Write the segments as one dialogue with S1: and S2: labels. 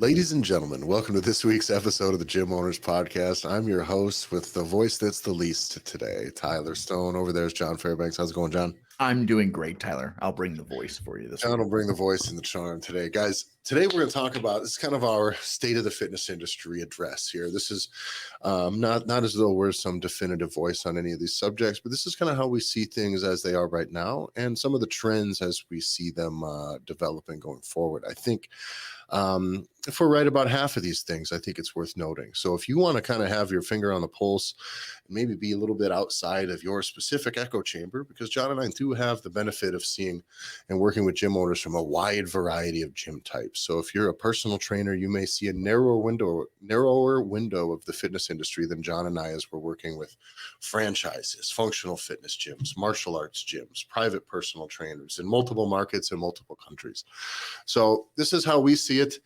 S1: Ladies and gentlemen, welcome to this week's episode of the Gym Owners Podcast. I'm your host with the voice that's the least today, Tyler Stone. Over there's John Fairbanks. How's it going, John?
S2: I'm doing great, Tyler. I'll bring the voice for you this
S1: John
S2: week.
S1: will bring the voice and the charm today. Guys, today we're going to talk about, this is kind of our state of the fitness industry address here. This is not as though we're some definitive voice on any of these subjects, but this is kind of how we see things as they are right now and some of the trends as we see them developing going forward. I think if we're right about half of these things, I think it's worth noting. So if you want to kind of have your finger on the pulse and maybe be a little bit outside of your specific echo chamber, because John and I do have the benefit of seeing and working with gym owners from a wide variety of gym types. So if you're a personal trainer, you may see a narrower window of the fitness industry than John and I, as we're working with franchises, functional fitness gyms, martial arts gyms, private personal trainers in multiple markets in multiple countries. So this is how we see it.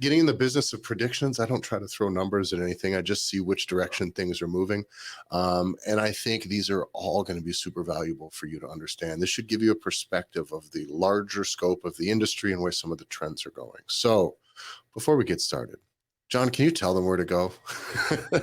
S1: Getting in the business of predictions, I don't try to throw numbers at anything. I just see which direction things are moving. And I think these are all going to be super valuable for you to understand. This should give you a perspective of the larger scope of the industry and where some of the trends are going. So before we get started, John, can you tell them where to go?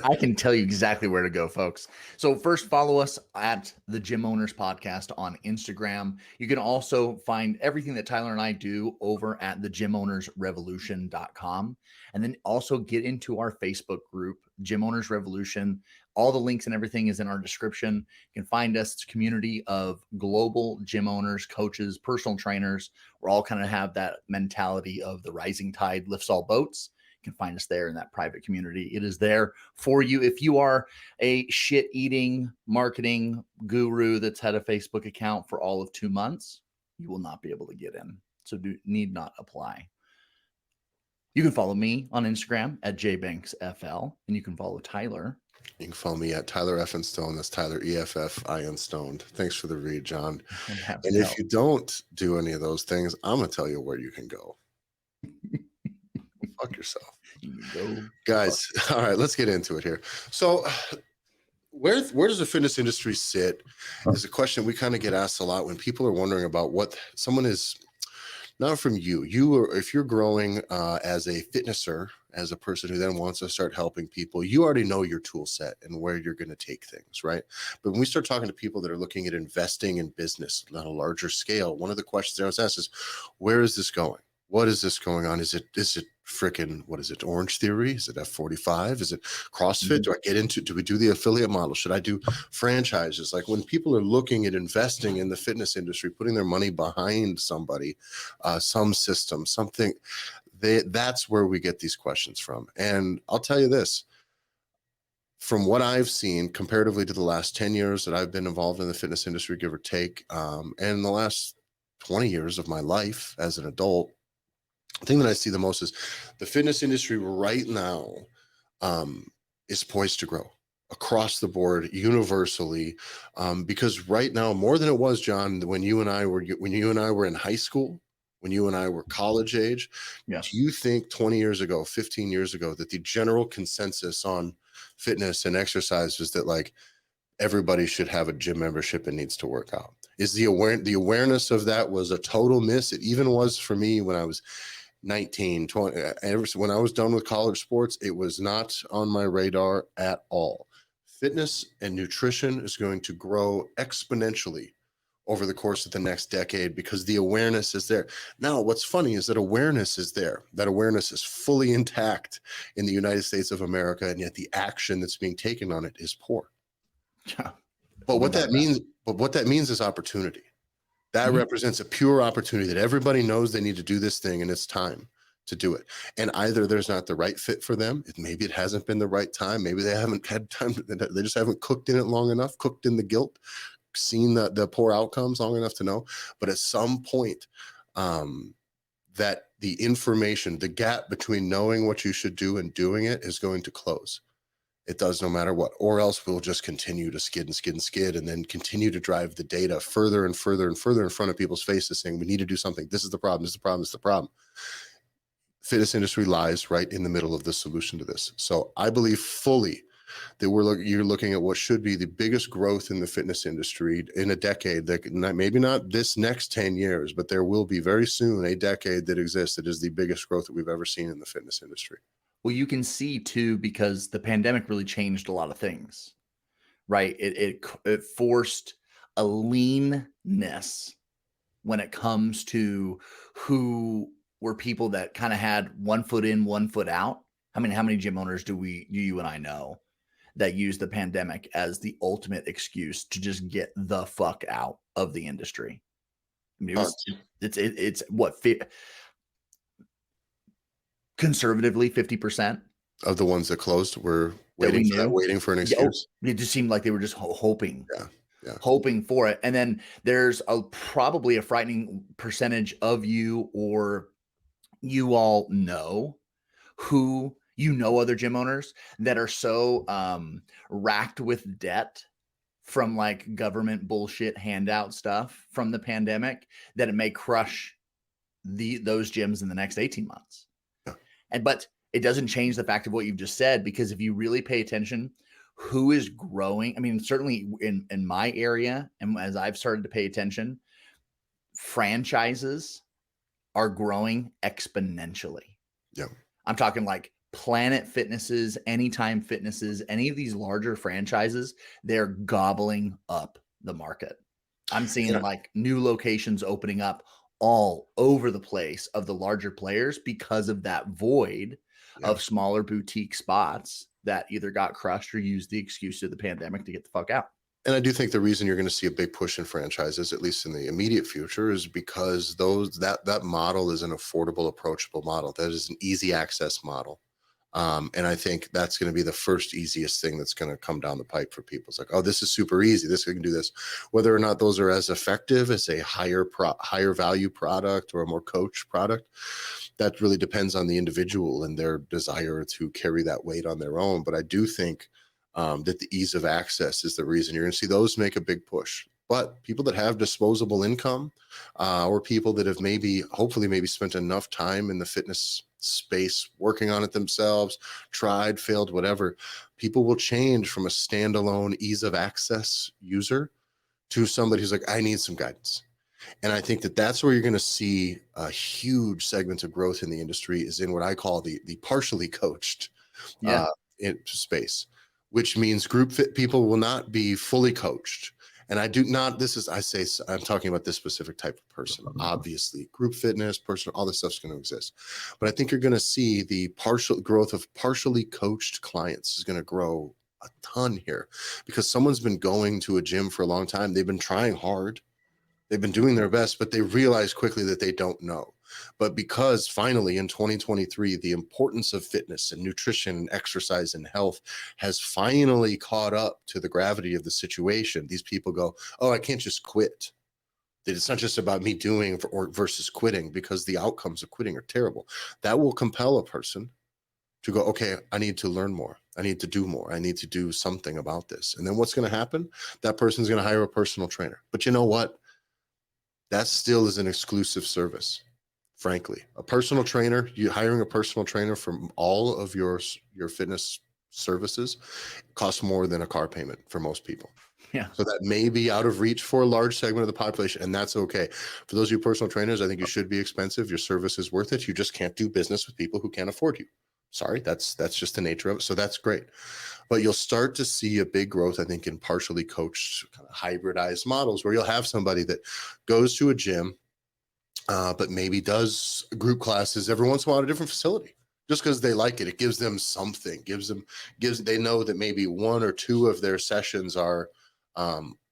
S2: I can tell you exactly where to go, folks. So first, follow us at the Gym Owners Podcast on Instagram. You can also find everything that Tyler and I do over at thegymownersrevolution.com. And then also get into our Facebook group, Gym Owners Revolution. All the links and everything is in our description. You can find us. It's a community of global gym owners, coaches, personal trainers. We're all kind of have that mentality of the rising tide lifts all boats. You can find us there in that private community. It is there for you. If you are a shit-eating marketing guru that's had a Facebook account for all of 2 months, you will not be able to get in. So need not apply. You can follow me on Instagram at jbanksfl, and you can follow Tyler.
S1: You can follow me at Tyler F. and Stone. That's Tyler EFF Stoned. Thanks for the read, John. And if you don't do any of those things, I'm going to tell you where you can go. Fuck yourself. Guys, all right, let's get into it here. So where does the fitness industry sit is a question we kind of get asked a lot when people are wondering about what someone is, not from you. If you're growing as a fitnesser, as a person who then wants to start helping people, you already know your tool set and where you're going to take things, right? But when we start talking to people that are looking at investing in business on a larger scale, one of the questions I was asked is, where is this going? What is this going on? Is it freaking, what is it? Orange Theory? Is it F45? Is it CrossFit? Do we do the affiliate model? Should I do franchises? Like when people are looking at investing in the fitness industry, putting their money behind somebody, some system, something, that's where we get these questions from. And I'll tell you this, from what I've seen comparatively to the last 10 years that I've been involved in the fitness industry, give or take, and the last 20 years of my life as an adult, the thing that I see the most is the fitness industry right now is poised to grow across the board universally, because right now, more than it was, John, when you and I were in high school, when you and I were college age,
S2: yes.
S1: Do you think 20 years ago, 15 years ago, that the general consensus on fitness and exercise was that like everybody should have a gym membership and needs to work out? Is the awareness of that was a total miss? It even was for me when I was 19, 20, when I was done with college sports, it was not on my radar at all. Fitness and nutrition is going to grow exponentially over the course of the next decade because the awareness is there. Now, what's funny is that awareness is there. That awareness is fully intact in the United States of America, and yet the action that's being taken on it is poor.
S2: Yeah.
S1: But what that means is opportunity. That represents a pure opportunity that everybody knows they need to do this thing and it's time to do it. And either there's not the right fit for them. Maybe it hasn't been the right time. Maybe they haven't had time. They just haven't cooked in it long enough, cooked in the guilt, seen the poor outcomes long enough to know. But at some point, that the information, the gap between knowing what you should do and doing it is going to close. It does no matter what, or else we'll just continue to skid and then continue to drive the data further and further and further in front of people's faces saying, we need to do something. This is the problem. This is the problem. This is the problem. Fitness industry lies right in the middle of the solution to this. So I believe fully that you're looking at what should be the biggest growth in the fitness industry in a decade, that maybe not this next 10 years, but there will be very soon a decade that exists that is the biggest growth that we've ever seen in the fitness industry.
S2: Well, you can see too, because the pandemic really changed a lot of things, right? It forced a leanness when it comes to who were people that kind of had one foot in, one foot out. I mean, how many gym owners do you and I know that use the pandemic as the ultimate excuse to just get the fuck out of the industry? I mean, it's what, conservatively 50%
S1: of the ones that closed were waiting for an excuse.
S2: It just seemed like they were just hoping.
S1: Yeah.
S2: Hoping for it. And then there's probably a frightening percentage of you, or you all know who, other gym owners that are so racked with debt from like government bullshit handout stuff from the pandemic that it may crush those gyms in the next 18 months. Yeah. But it doesn't change the fact of what you've just said, because if you really pay attention, who is growing? I mean, certainly in my area, and as I've started to pay attention, franchises are growing exponentially.
S1: Yeah.
S2: I'm talking like Planet Fitnesses, Anytime Fitnesses, any of these larger franchises, they're gobbling up the market. I'm seeing like new locations opening up all over the place of the larger players because of that void of smaller boutique spots that either got crushed or used the excuse of the pandemic to get the fuck out.
S1: And I do think the reason you're going to see a big push in franchises, at least in the immediate future, is because that model is an affordable, approachable model. That is an easy access model. And I think that's going to be the first easiest thing that's going to come down the pipe for people. It's like, oh, this is super easy. We can do this. Whether or not those are as effective as a higher value product or a more coached product, that really depends on the individual and their desire to carry that weight on their own. But I do think that the ease of access is the reason you're going to see those make a big push. But people that have disposable income, or people that have hopefully spent enough time in the fitness space working on it themselves, tried, failed, whatever, people will change from a standalone ease of access user to somebody who's like, I need some guidance. And I think that's where you're going to see a huge segment of growth in the industry, is in what I call the partially coached space, which means group fit people will not be fully coached. And I'm talking about this specific type of person. Obviously, group fitness, personal, all this stuff's going to exist. But I think you're going to see the partial growth of partially coached clients is going to grow a ton here, because someone's been going to a gym for a long time. They've been trying hard. They've been doing their best, but they realize quickly that they don't know. But because finally in 2023, the importance of fitness and nutrition and exercise and health has finally caught up to the gravity of the situation, these people go, oh, I can't just quit. It's not just about me doing versus quitting, because the outcomes of quitting are terrible. That will compel a person to go, okay, I need to learn more. I need to do more. I need to do something about this. And then what's going to happen? That person's going to hire a personal trainer. But you know what? That still is an exclusive service. Frankly, a personal trainer, you hiring a personal trainer from all of your fitness services costs more than a car payment for most people.
S2: Yeah.
S1: So that may be out of reach for a large segment of the population, and that's okay. For those of you personal trainers, I think you should be expensive. Your service is worth it. You just can't do business with people who can't afford you. Sorry, that's just the nature of it. So that's great. But you'll start to see a big growth, I think, in partially coached, kind of hybridized models, where you'll have somebody that goes to a gym, but maybe does group classes every once in a while at a different facility, just because they like it. It gives them something, they know that maybe one or two of their sessions are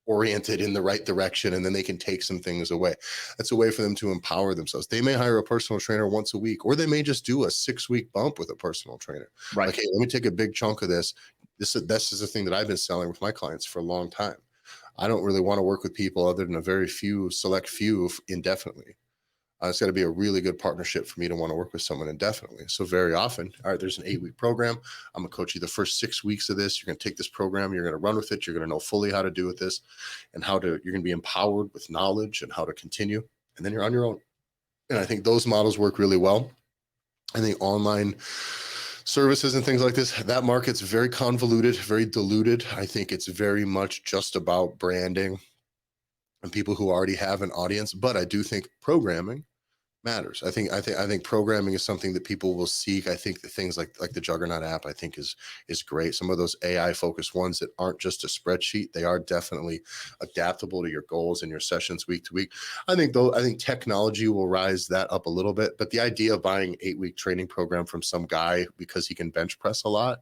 S1: oriented in the right direction, and then they can take some things away. That's a way for them to empower themselves. They may hire a personal trainer once a week, or they may just do a 6-week bump with a personal trainer.
S2: Right.
S1: Okay, let me take a big chunk of this. This is a thing that I've been selling with my clients for a long time. I don't really want to work with people other than a select few indefinitely. It's got to be a really good partnership for me to want to work with someone indefinitely. So very often, all right, there's an 8-week program. I'm going to coach you the first 6 weeks of this. You're going to take this program. You're going to run with it. You're going to know fully how to do with this, and you're going to be empowered with knowledge and how to continue. And then you're on your own. And I think those models work really well. I think online services and things like this, that market's very convoluted, very diluted. I think it's very much just about branding and people who already have an audience. But I do think programming matters. I think programming is something that people will seek. I think the things like the Juggernaut app, I think is great. Some of those AI focused ones that aren't just a spreadsheet, they are definitely adaptable to your goals and your sessions week to week. I think technology will rise that up a little bit, but the idea of buying 8-week training program from some guy because he can bench press a lot,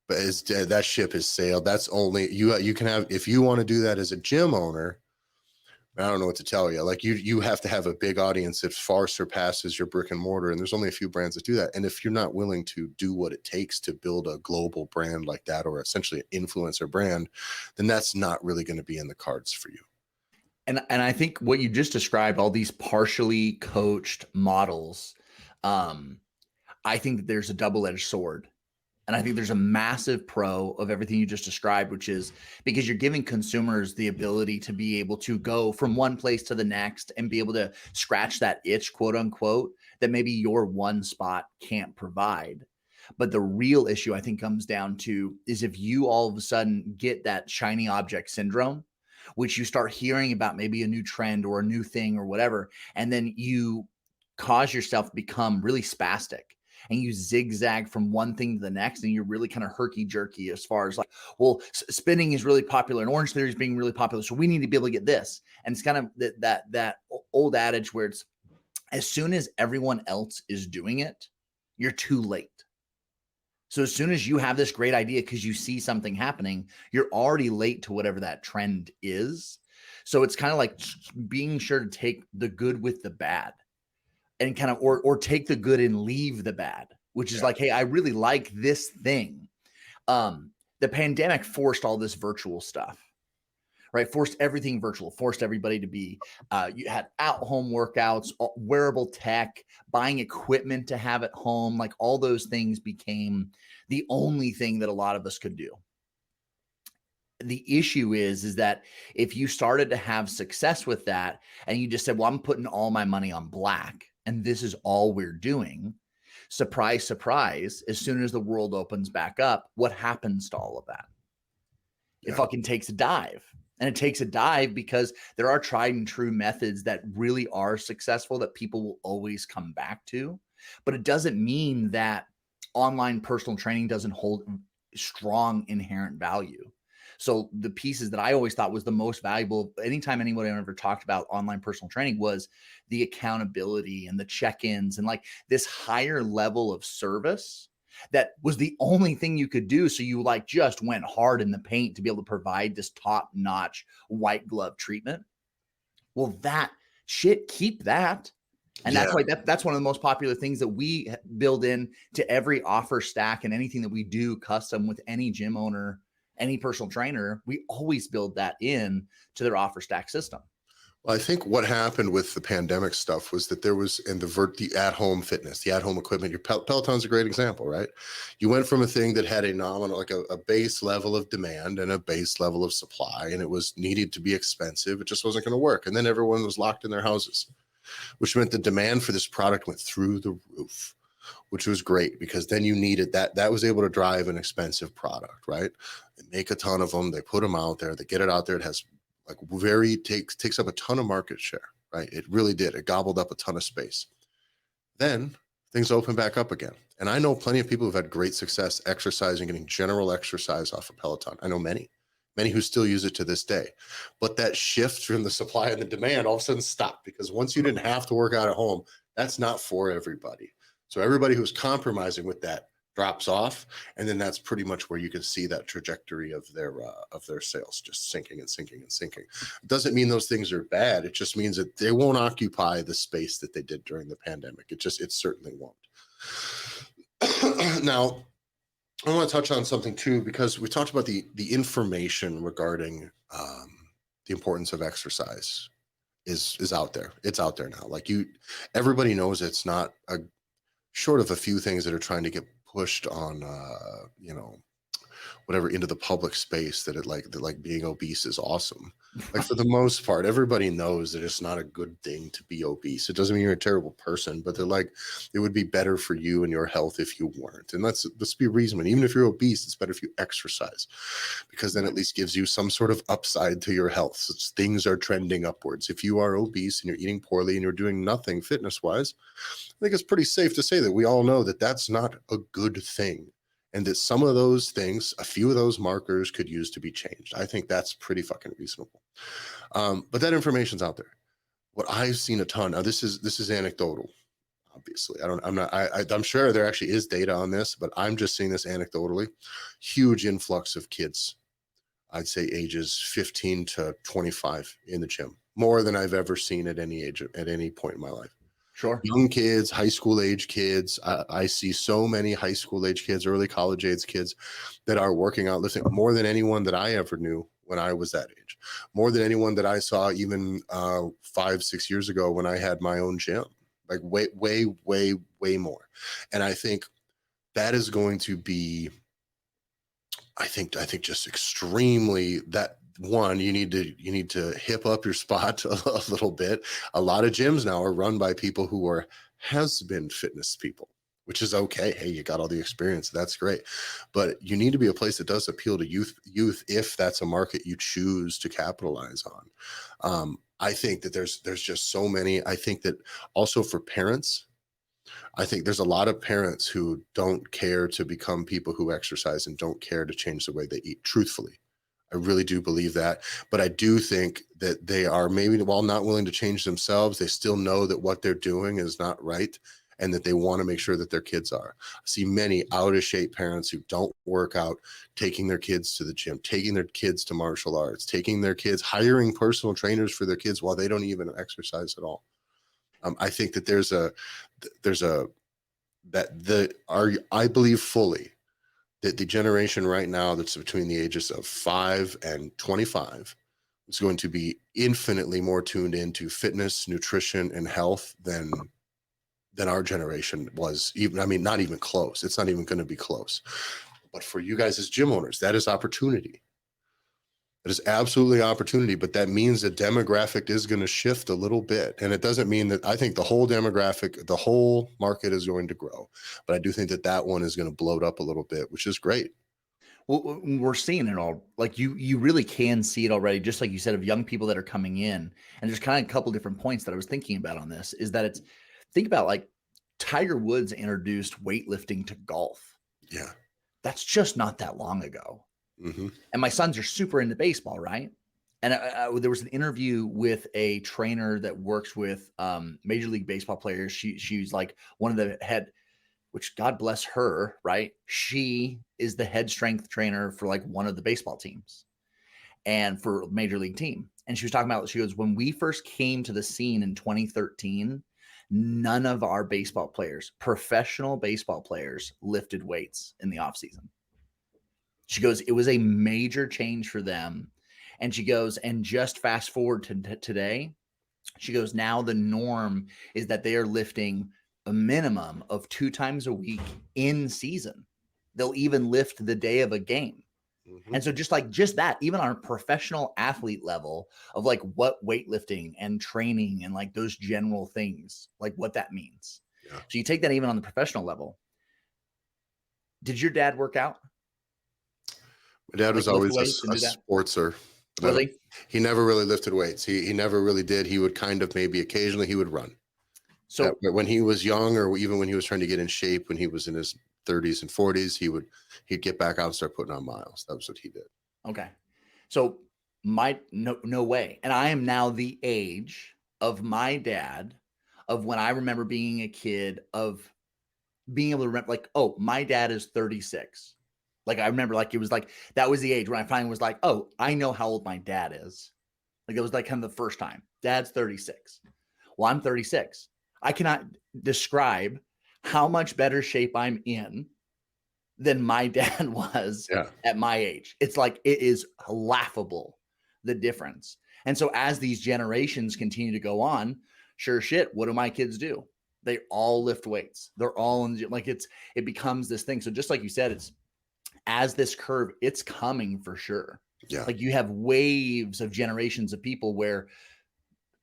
S1: but that ship has sailed. That's only you can have, if you want to do that as a gym owner, I don't know what to tell you. Like you have to have a big audience that far surpasses your brick and mortar. And there's only a few brands that do that. And if you're not willing to do what it takes to build a global brand like that, or essentially an influencer brand, then that's not really going to be in the cards for you.
S2: And I think what you just described, all these partially coached models, I think that there's a double-edged sword. And I think there's a massive pro of everything you just described, which is because you're giving consumers the ability to be able to go from one place to the next and be able to scratch that itch, quote unquote, that maybe your one spot can't provide. But the real issue I think comes down to is if you all of a sudden get that shiny object syndrome, which you start hearing about maybe a new trend or a new thing or whatever, and then you cause yourself to become really spastic and you zigzag from one thing to the next, and you're really kind of herky jerky as far as like, well, spinning is really popular and Orange Theory is being really popular, so we need to be able to get this. And it's kind of that old adage where it's as soon as everyone else is doing it, you're too late. So as soon as you have this great idea because you see something happening, you're already late to whatever that trend is. So it's kind of like being sure to take the good with the bad, and kind of or take the good and leave the bad, which is like, hey, I really like this thing. The pandemic forced all this virtual stuff, right? Forced everything virtual, forced everybody to be, you had at-home workouts, wearable tech, buying equipment to have at home, like all those things became the only thing that a lot of us could do. The issue is that if you started to have success with that and you just said, well, I'm putting all my money on black and this is all we're doing, surprise, surprise, as soon as the world opens back up, what happens to all of that? It fucking takes a dive. And it takes a dive because there are tried and true methods that really are successful that people will always come back to. But it doesn't mean that online personal training doesn't hold strong inherent value. So the pieces that I always thought was the most valuable, anytime anyone ever talked about online personal training, was the accountability and the check-ins and like this higher level of service that was the only thing you could do. So you like just went hard in the paint to be able to provide this top-notch white glove treatment. Well, that shit, keep that. And that's why that's one of the most popular things that we build in to every offer stack and anything that we do custom with any gym owner, any personal trainer. We always build that in to their offer stack system.
S1: Well, I think what happened with the pandemic stuff was that there was in the at-home fitness, the at-home equipment. Your Peloton's a great example, right? You went from a thing that had a nominal, like a base level of demand and a base level of supply, and it was needed to be expensive. It just wasn't going to work. And then everyone was locked in their houses, which meant the demand for this product went through the roof, which was great because then you needed that was able to drive an expensive product, right? They make a ton of them. They put them out there. They get it out there. It has like takes up a ton of market share, right? It really did. It gobbled up a ton of space. Then things open back up again. And I know plenty of people who've had great success exercising, getting general exercise off of Peloton. I know many who still use it to this day. But that shift from the supply and the demand all of a sudden stopped because once you didn't have to work out at home, that's not for everybody. So everybody who's compromising with that drops off, and then that's pretty much where you can see that trajectory of their sales just sinking and sinking and sinking. It doesn't mean those things are bad. It just means that they won't occupy the space that they did during the pandemic. It certainly won't. Now, I want to touch on something too, because we talked about the information regarding the importance of exercise is out there. It's out there now. Like everybody knows it's not short of a few things that are trying to get pushed on, whatever into the public space that that being obese is awesome. Like for the most part, everybody knows that it's not a good thing to be obese. It doesn't mean you're a terrible person, but they're like, it would be better for you and your health if you weren't. And let's be reasonable. Even if you're obese, it's better if you exercise, because then at least gives you some sort of upside to your health. So things are trending upwards. If you are obese and you're eating poorly and you're doing nothing fitness wise, I think it's pretty safe to say that we all know that that's not a good thing. And that some of those things, a few of those markers could use to be changed. I think that's pretty fucking reasonable. But that information's out there. What I've seen a ton. Now this is anecdotal. Obviously, I'm sure there actually is data on this, but I'm just seeing this anecdotally. Huge influx of kids. I'd say ages 15 to 25 in the gym, more than I've ever seen at any age, at any point in my life.
S2: Sure.
S1: Young kids, high school age kids. I see so many high school age kids, early college age kids that are working out, lifting more than anyone that I ever knew when I was that age, more than anyone that I saw even 5-6 years ago when I had my own gym, like way more. And I think that is going to be, I think just extremely that. One, you need to hip up your spot a little bit. A lot of gyms now are run by people who are has-been fitness people, which is okay. Hey, you got all the experience. That's great. But you need to be a place that does appeal to youth if that's a market you choose to capitalize on. I think that there's just so many. I think that also for parents, I think there's a lot of parents who don't care to become people who exercise and don't care to change the way they eat, truthfully. I really do believe that. But I do think that they are, maybe while not willing to change themselves, they still know that what they're doing is not right and that they want to make sure that their kids are. I see many out of shape parents who don't work out, taking their kids to the gym, taking their kids to martial arts, taking their kids, hiring personal trainers for their kids while they don't even exercise at all. I think that I believe fully that the generation right now that's between the ages of 5 and 25 is going to be infinitely more tuned into fitness, nutrition, and health than our generation was. Even, I mean, not even close. It's not even going to be close. But for you guys as gym owners, that is opportunity. That is absolutely opportunity, but that means the demographic is going to shift a little bit. And it doesn't mean that I think the whole demographic, the whole market is going to grow. But I do think that one is going to bloat up a little bit, which is great.
S2: Well, we're seeing it all. Like you really can see it already, just like you said, of young people that are coming in. And there's kind of a couple different points that I was thinking about on this is that think about like Tiger Woods introduced weightlifting to golf.
S1: Yeah.
S2: That's just not that long ago.
S1: Mm-hmm.
S2: And my sons are super into baseball, right? And there was an interview with a trainer that works with Major League Baseball players. She's like one of the head, which God bless her, right? She is the head strength trainer for like one of the baseball teams and for Major League team. And she was talking about, she goes, when we first came to the scene in 2013, none of our baseball players, professional baseball players, lifted weights in the off season. She goes, it was a major change for them. And she goes, and just fast forward to today, she goes, now the norm is that they are lifting a minimum of 2 times a week in season. They'll even lift the day of a game. Mm-hmm. And so just that, even on a professional athlete level of like what weightlifting and training and like those general things, like what that means. Yeah. So you take that even on the professional level. Did your dad work out?
S1: My dad was always a sportser.
S2: Really?
S1: He never really lifted weights. He never really did. He would kind of maybe occasionally he would run. So when he was young, or even when he was trying to get in shape, when he was in his 30s and 40s, he'd get back out and start putting on miles. That was what he did.
S2: Okay. So no way. And I am now the age of my dad, of when I remember being a kid, of being able to remember like, oh, my dad is 36. Like, I remember like, it was like, that was the age when I finally was like, oh, I know how old my dad is. Like, it was like kind of the first time. Dad's 36. Well, I'm 36. I cannot describe how much better shape I'm in than my dad was at my age. It's like, it is laughable, the difference. And so as these generations continue to go on, sure shit, what do my kids do? They all lift weights. They're all in, like, it becomes this thing. So just like you said, as this curve, it's coming for sure.
S1: Yeah.
S2: Like you have waves of generations of people where,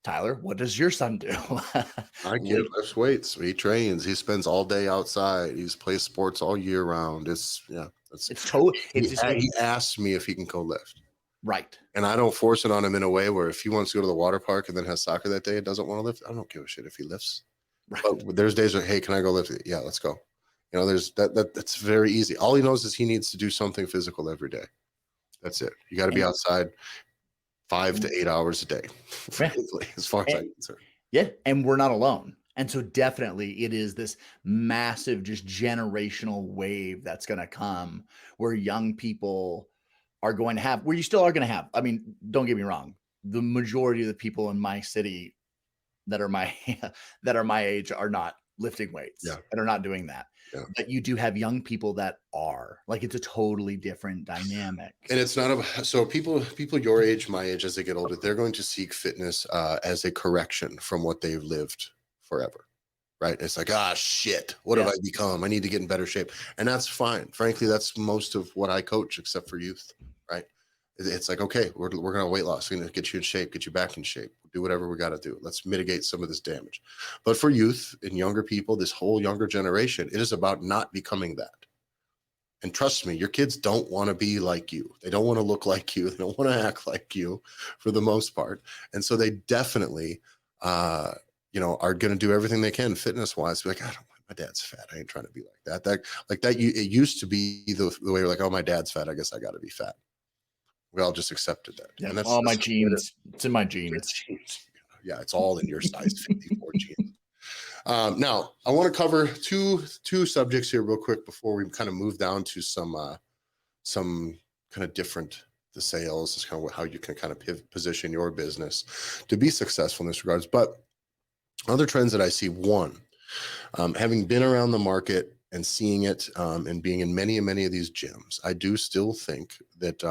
S2: Tyler, what does your son do?
S1: My kid lifts weights. He trains. He spends all day outside. He's plays sports all year round. It's
S2: it's totally,
S1: he asked me if he can go lift.
S2: Right.
S1: And I don't force it on him in a way where if he wants to go to the water park and then has soccer that day and doesn't want to lift, I don't give a shit if he lifts.
S2: Right.
S1: But there's days where, hey, can I go lift it? Yeah, let's go. You know, there's that's very easy. All he knows is he needs to do something physical every day. That's it. You got to be outside 5 to 8 hours a day, frankly, as far as I'm concerned.
S2: Yeah. And we're not alone. And so definitely it is this massive, just generational wave that's going to come where young people are going to have, where you still are going to have, I mean, don't get me wrong. The majority of the people in my city that are my age are not lifting weights and are not doing that. Yeah. But you do have young people that are. Like, it's a totally different dynamic.
S1: And it's not about, so people your age, my age, as they get older, they're going to seek fitness as a correction from what they've lived forever. Right? It's like, shit, what have I become? I need to get in better shape. And that's fine. Frankly, that's most of what I coach, except for youth, right? It's like, okay, we're going to weight loss. We're going to get you in shape, get you back in shape, do whatever we got to do. Let's mitigate some of this damage. But for youth and younger people, this whole younger generation, it is about not becoming that. And trust me, your kids don't want to be like you. They don't want to look like you. They don't want to act like you for the most part. And so they definitely, are going to do everything they can fitness wise. Be like, my dad's fat. I ain't trying to be like that. It used to be the way you're like, oh, my dad's fat. I guess I got to be fat. We all just accepted that.
S2: Yeah, and that's all my genes. It's in my genes.
S1: Yeah, it's all in your size 54 gene. Now, I want to cover two subjects here real quick before we kind of move down to some kind of different, the sales is kind of how you can kind of position your business to be successful in this regards. But other trends that I see, one, having been around the market and seeing it and being in many of these gyms, I do still think that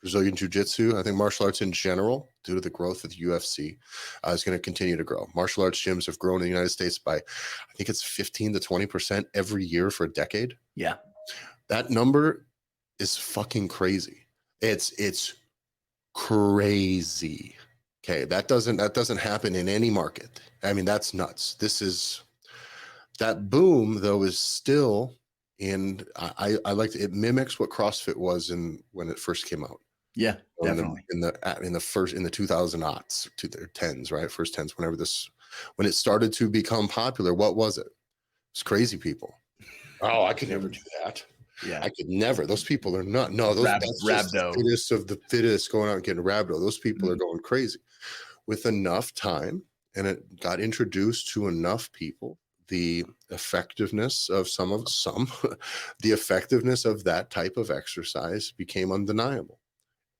S1: Brazilian Jiu-Jitsu, I think martial arts in general, due to the growth of the UFC, is going to continue to grow. Martial arts gyms have grown in the United States by, I think it's 15 to 20% every year for a decade.
S2: Yeah.
S1: That number is fucking crazy. It's crazy. Okay. That doesn't happen in any market. I mean, that's nuts. That boom though is still in, I like it mimics what CrossFit was when it first came out.
S2: Yeah, definitely.
S1: In the 2000 aughts to their tens, right? First tens, when it started to become popular, what was it? It's crazy people. Oh, I could never do that.
S2: Yeah,
S1: I could never. Those people are not. No, that's just the fittest of the fittest going out and getting rhabdo. Those people are going crazy. With enough time, and it got introduced to enough people, the effectiveness of the effectiveness of that type of exercise became undeniable.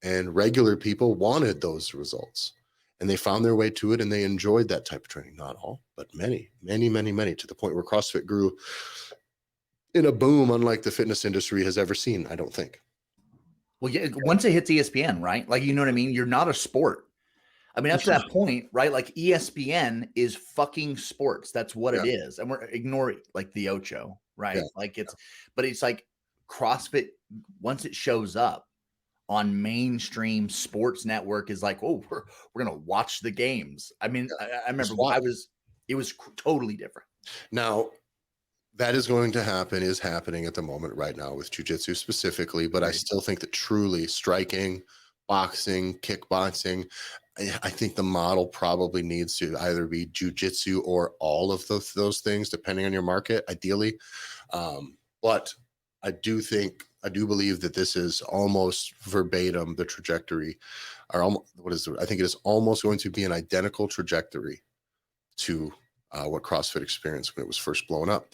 S1: And regular people wanted those results, and they found their way to it, and they enjoyed that type of training. Not all, but many, to the point where CrossFit grew in a boom unlike the fitness industry has ever seen, I don't think.
S2: Well, yeah, once it hits ESPN, right? Like, you know what I mean? You're not a sport. I mean, up to that point, right? Like, ESPN is fucking sports. That's what it is. And we're ignoring like the Ocho, right? Yeah. Like but it's like CrossFit, once it shows up on mainstream sports network, is like, oh, we're going to watch the games. I mean, I remember it was totally different.
S1: Now, that is going to happen, is happening at the moment right now with jiu-jitsu specifically, but I still think that truly striking, boxing, kickboxing, I think the model probably needs to either be jiu-jitsu or all of those things, depending on your market, ideally. But I do believe that this is almost verbatim the trajectory, or I think it is almost going to be an identical trajectory to what CrossFit experienced when it was first blown up.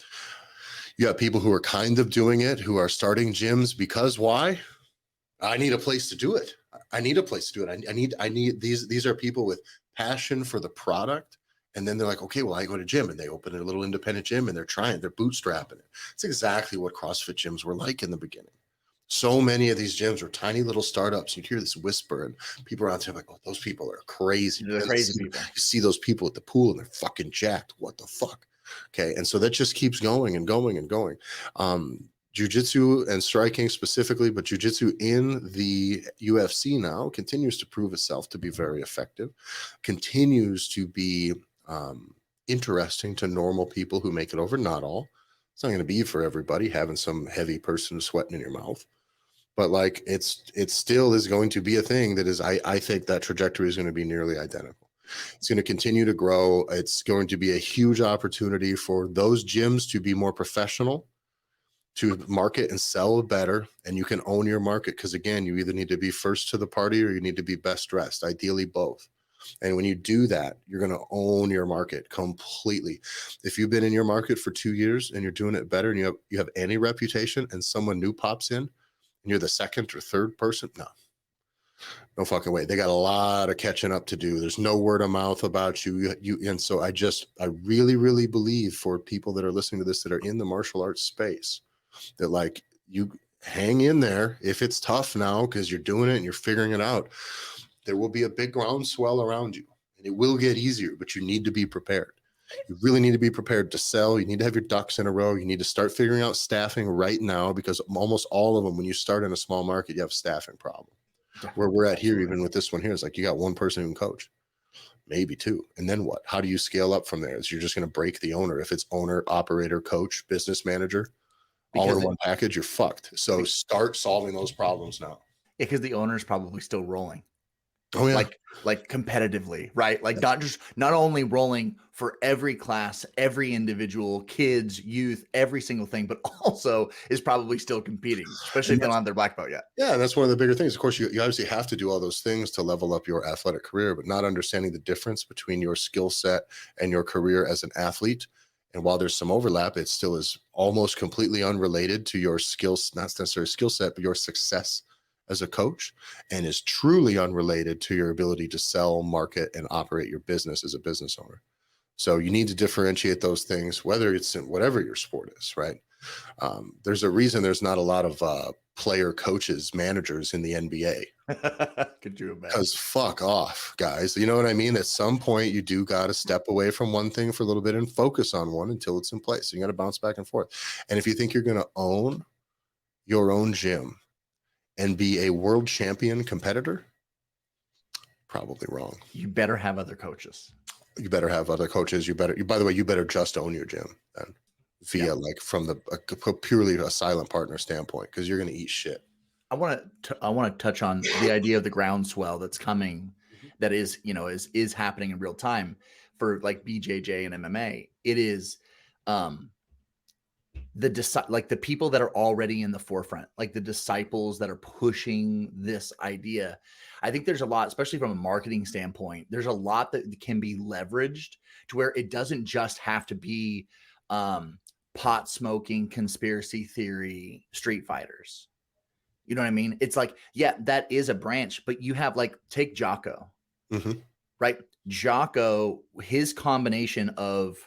S1: You have people who are kind of doing it, who are starting gyms because why? I need a place to do it. I need these are people with passion for the product. And then they're like, okay, well, I go to gym, and they open a little independent gym, and they're bootstrapping it. It's exactly what CrossFit gyms were like in the beginning. So many of these gyms were tiny little startups. You'd hear this whisper, and people around there like, oh, those people are crazy.
S2: They're crazy people.
S1: You see those people at the pool, and they're fucking jacked. What the fuck? Okay. And so that just keeps going and going and going. Jiu-jitsu and striking specifically, but jiu-jitsu in the UFC now continues to prove itself to be very effective, continues to be interesting to normal people who make it over. Not all. It's not going to be for everybody having some heavy person sweating in your mouth, but like it still is going to be a thing that is, I think that trajectory is going to be nearly identical. It's going to continue to grow. It's going to be a huge opportunity for those gyms to be more professional, to market and sell better, and you can own your market, because again, you either need to be first to the party or you need to be best dressed, ideally both. And when you do that, you're going to own your market completely. If you've been in your market for 2 years and you're doing it better and you have any reputation, and someone new pops in and you're the second or third person, no fucking way. They got a lot of catching up to do. There's no word of mouth about you. And so I really, really believe, for people that are listening to this that are in the martial arts space, that like, you hang in there. If it's tough now because you're doing it and you're figuring it out, there will be a big groundswell around you and it will get easier, but you need to be prepared. You really need to be prepared to sell. You need to have your ducks in a row. You need to start figuring out staffing right now, because almost all of them, when you start in a small market, you have a staffing problem. Where we're at here, even with this one here, it's like you got one person who can coach, maybe two. And then what? How do you scale up from there? Is you're just going to break the owner. If it's owner, operator, coach, business manager, all in one package, you're fucked. So start solving those problems now.
S2: Yeah, because the owner's probably still rolling.
S1: Oh yeah.
S2: Like competitively, right? Like not only rolling for every class, every individual, kids, youth, every single thing, but also is probably still competing, especially if they don't have their black belt yet.
S1: Yeah, and that's one of the bigger things. Of course, you obviously have to do all those things to level up your athletic career, but not understanding the difference between your skill set and your career as an athlete. And while there's some overlap, it still is almost completely unrelated to your skills, not necessarily skill set, but your success as a coach, and is truly unrelated to your ability to sell, market, and operate your business as a business owner. So you need to differentiate those things, whether it's in whatever your sport is, right? There's a reason there's not a lot of player coaches, managers in the NBA.
S2: Could you imagine?
S1: Because fuck off, guys. You know what I mean? At some point, you do got to step away from one thing for a little bit and focus on one until it's in place. So you got to bounce back and forth. And if you think you're going to own your own gym and be a world champion competitor, probably wrong.
S2: You better have other coaches.
S1: You better have other coaches. By the way, you better just own your gym then, via like from a purely a silent partner standpoint, because you're going to eat shit.
S2: I want to touch on the idea of the groundswell that's coming, that is happening in real time for like BJJ and MMA. It is the people that are already in the forefront, like the disciples that are pushing this idea. I think there's a lot, especially from a marketing standpoint, there's a lot that can be leveraged to where it doesn't just have to be pot smoking, conspiracy theory, street fighters. You know what I mean? It's like, yeah, that is a branch, but you have like, take Jocko, right? Jocko, his combination of,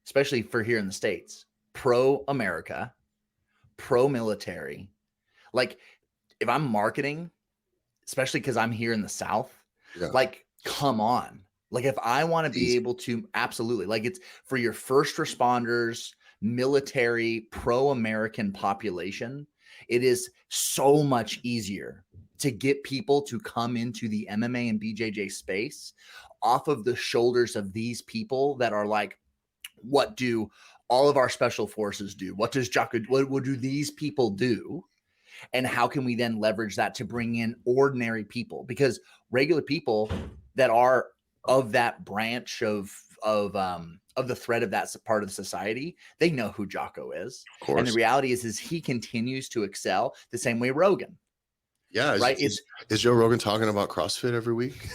S2: especially for here in the States, pro-America, pro-military. Like if I'm marketing, especially because I'm here in the South, like, come on. Like if I want to be able to, absolutely, like it's for your first responders, military, pro-American population, it is so much easier to get people to come into the MMA and BJJ space off of the shoulders of these people that are like, what do all of our special forces do? What do these people do? And how can we then leverage that to bring in ordinary people? Because regular people that are of that branch of the thread of that part of the society, they know who Jocko is. And the reality is he continues to excel the same way Rogan.
S1: Yeah.
S2: Right.
S1: Is Joe Rogan talking about CrossFit every week?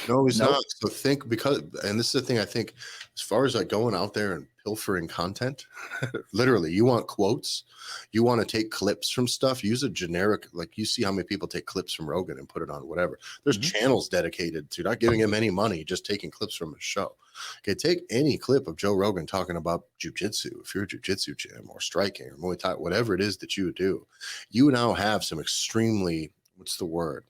S1: No, he's not. So and this is the thing, I think, as far as like going out there and pilfering content, literally, you want quotes, you want to take clips from stuff, use a generic, like you see how many people take clips from Rogan and put it on whatever. There's channels dedicated to not giving him any money, just taking clips from his show. Okay, take any clip of Joe Rogan talking about jujitsu, if you're a jujitsu gym or striking or Muay Thai, whatever it is that you do, you now have some extremely, what's the word?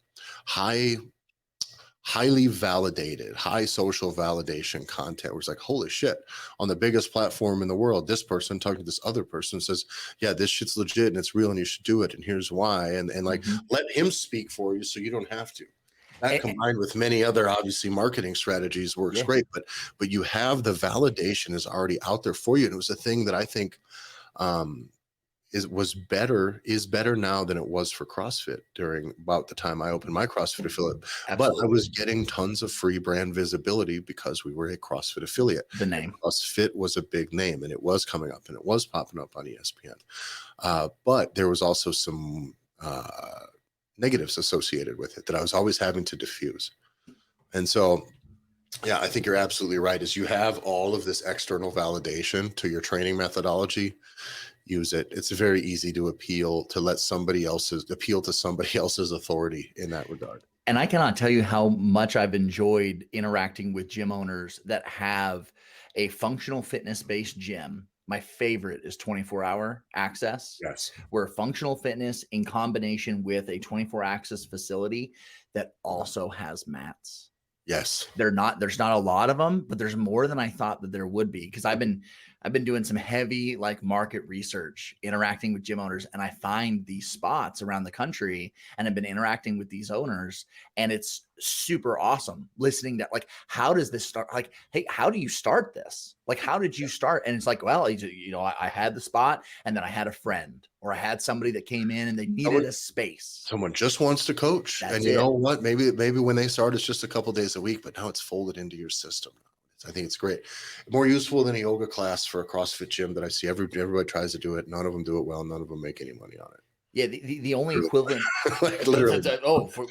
S1: highly validated, high social validation content where it's like, holy shit, on the biggest platform in the world, this person talking to this other person says, yeah, this shit's legit and it's real and you should do it. And here's why. And like,
S2: Mhm.
S1: let him speak for you so you don't have to. That
S2: A-
S1: combined with many other obviously marketing strategies works
S2: yeah.
S1: great, but you have the validation is already out there for you. And it was a thing that I think um is better now than it was for CrossFit during about the time I opened my CrossFit affiliate. But I
S2: Absolutely.
S1: was getting tons of free brand visibility because we were a CrossFit affiliate.
S2: The name.
S1: CrossFit was a big name and it was coming up and it was popping up on ESPN. But there was also some negatives associated with it that I was always having to diffuse. And so, yeah, I think you're absolutely right. Is you have all of this external validation to your training methodology, use it. It's very easy to appeal to somebody else's authority in that regard.
S2: And I cannot tell you how much I've enjoyed interacting with gym owners that have a functional fitness based gym. My favorite is 24-hour access,
S1: Yes.
S2: where functional fitness in combination with a 24 access facility that also has mats.
S1: Yes.
S2: There's not a lot of them, but there's more than I thought that there would be, because I've been doing some heavy like market research, interacting with gym owners, and I find these spots around the country and I've been interacting with these owners, and it's super awesome listening to like, how does this start? Like, hey, how do you start this? Like, how did you start? And it's like, well, I had the spot and then I had a friend or I had somebody that came in and they needed a space.
S1: Someone just wants to coach.
S2: That's
S1: And you
S2: it.
S1: know what? Maybe when they start, it's just a couple days a week, but now it's folded into your system. I think it's great. More useful than a yoga class for a CrossFit gym that I see. Everybody tries to do it. None of them do it well. None of them make any money on it.
S2: Yeah, the only equivalent,
S1: Like, literally.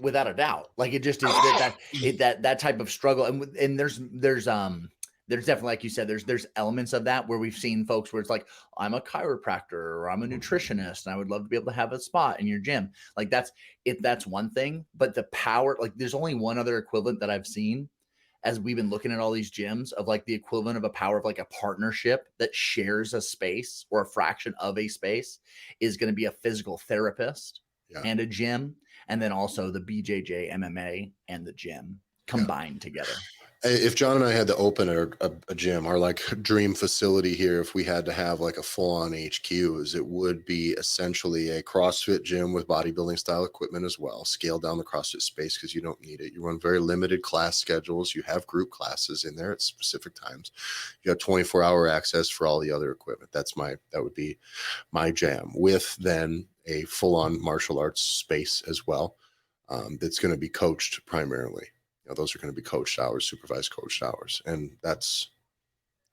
S2: without a doubt, like it just is that type of struggle, and there's definitely, like you said, there's elements of that where we've seen folks where it's like, I'm a chiropractor or I'm a nutritionist and I would love to be able to have a spot in your gym. Like that's one thing, but the power, like there's only one other equivalent that I've seen as we've been looking at all these gyms of like the equivalent of a power of like a partnership that shares a space or a fraction of a space is going to be a physical therapist and a gym. And then also the BJJ MMA and the gym combined together.
S1: If John and I had to open a gym, our like dream facility here, if we had to have like a full-on HQs, it would be essentially a CrossFit gym with bodybuilding style equipment as well. Scale down the CrossFit space because you don't need it. You run very limited class schedules. You have group classes in there at specific times. You have 24-hour access for all the other equipment. That would be my jam, with then a full-on martial arts space as well. That's going to be coached primarily. Those are going to be coached hours, supervised coached hours. And that's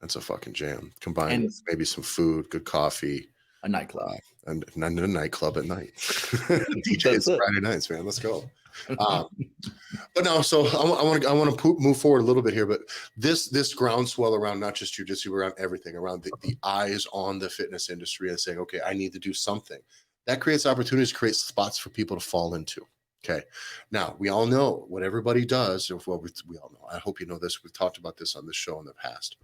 S1: a fucking jam combined with maybe some food, good coffee,
S2: a nightclub,
S1: and a nightclub at night. DJs Friday nights, man. Let's go. But no, so I want to move forward a little bit here, but this groundswell around not just jujitsu, around everything, around the eyes on the fitness industry and saying, okay, I need to do something. That creates opportunities, creates spots for people to fall into. Okay. Now we all know what everybody does. Well, we all know. I hope you know this. We've talked about this on this show in the past.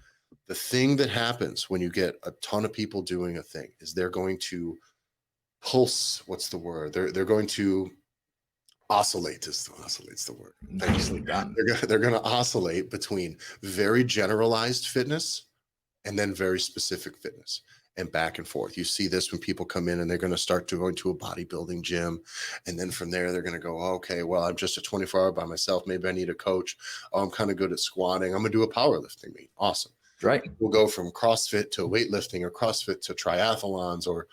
S1: The thing that happens when you get a ton of people doing a thing is they're going to pulse. What's the word? They're going to oscillate. Oscillate's the word.
S2: Nicely done.
S1: They're going to oscillate between very generalized fitness and then very specific fitness. And back and forth. You see this when people come in and they're going to start going to a bodybuilding gym. And then from there, they're going to go, oh, okay, well, I'm just a 24-hour by myself. Maybe I need a coach. Oh, I'm kind of good at squatting. I'm going to do a powerlifting meet. Awesome.
S2: Right.
S1: We'll go from CrossFit to weightlifting or CrossFit to triathlons or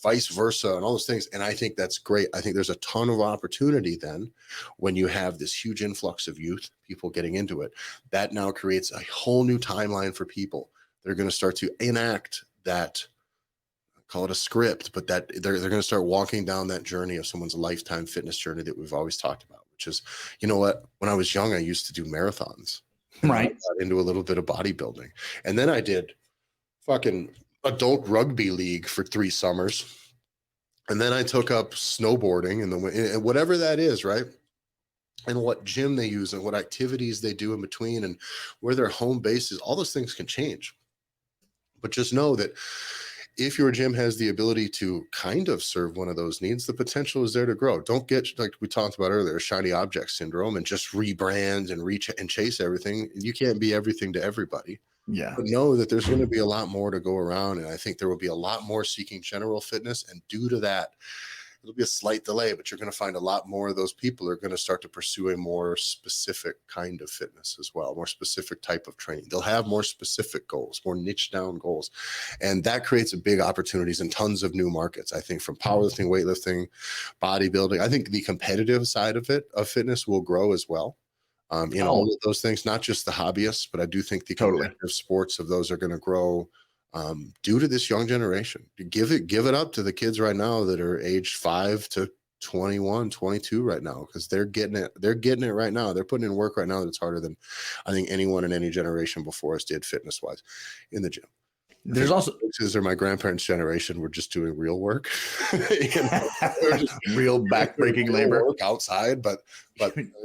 S1: vice versa and all those things. And I think that's great. I think there's a ton of opportunity then when you have this huge influx of youth, people getting into it. That now creates a whole new timeline for people. They're going to start to enact that, call it a script, but that they're going to start walking down that journey of someone's lifetime fitness journey that we've always talked about, which is, you know what, when I was young, I used to do marathons. Right. I got into a little bit of bodybuilding. And then I did fucking adult rugby league for 3 summers. And then I took up snowboarding and whatever that is, right? And what gym they use and what activities they do in between and where their home base is, all those things can change. But just know that if your gym has the ability to kind of serve one of those needs, the potential is there to grow. Don't get, like we talked about earlier, shiny object syndrome and just rebrand and reach and chase everything. You can't be everything to everybody.
S2: Yeah.
S1: But know that there's going to be a lot more to go around. And I think there will be a lot more seeking general fitness. And due to that, it'll be a slight delay, but you're going to find a lot more of those people are going to start to pursue a more specific kind of fitness as well, more specific type of training. They'll have more specific goals, more niche down goals. And that creates a big opportunities and tons of new markets. I think from powerlifting, weightlifting, bodybuilding, I think the competitive side of it, of fitness, will grow as well. In all of those things, not just the hobbyists, but I do think the competitive sports of those are going to grow due to this young generation. Give it up to the kids right now that are aged 5 to 21, 22 right now, because they're getting it right now. They're putting in work right now that's harder than I think anyone in any generation before us did fitness wise in the gym.
S2: There's also
S1: my grandparents' generation were just doing real work,
S2: real backbreaking labor
S1: work outside. But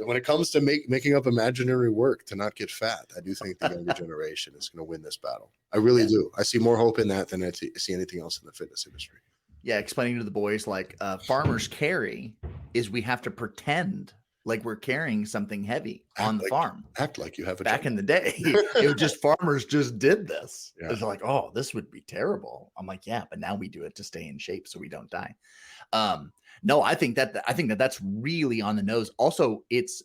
S1: when it comes to making up imaginary work to not get fat, I do think the younger generation is going to win this battle. I really do. I see more hope in that than I see anything else in the fitness industry.
S2: Yeah, explaining to the boys like farmers carry is we have to pretend like we're carrying something heavy on the farm.
S1: Act like you have a
S2: back
S1: job.
S2: in the day. It was just farmers just did this.
S1: Yeah.
S2: It's like, oh, this would be terrible. I'm like, yeah, but now we do it to stay in shape so we don't die. No, I think that's really on the nose. Also, it's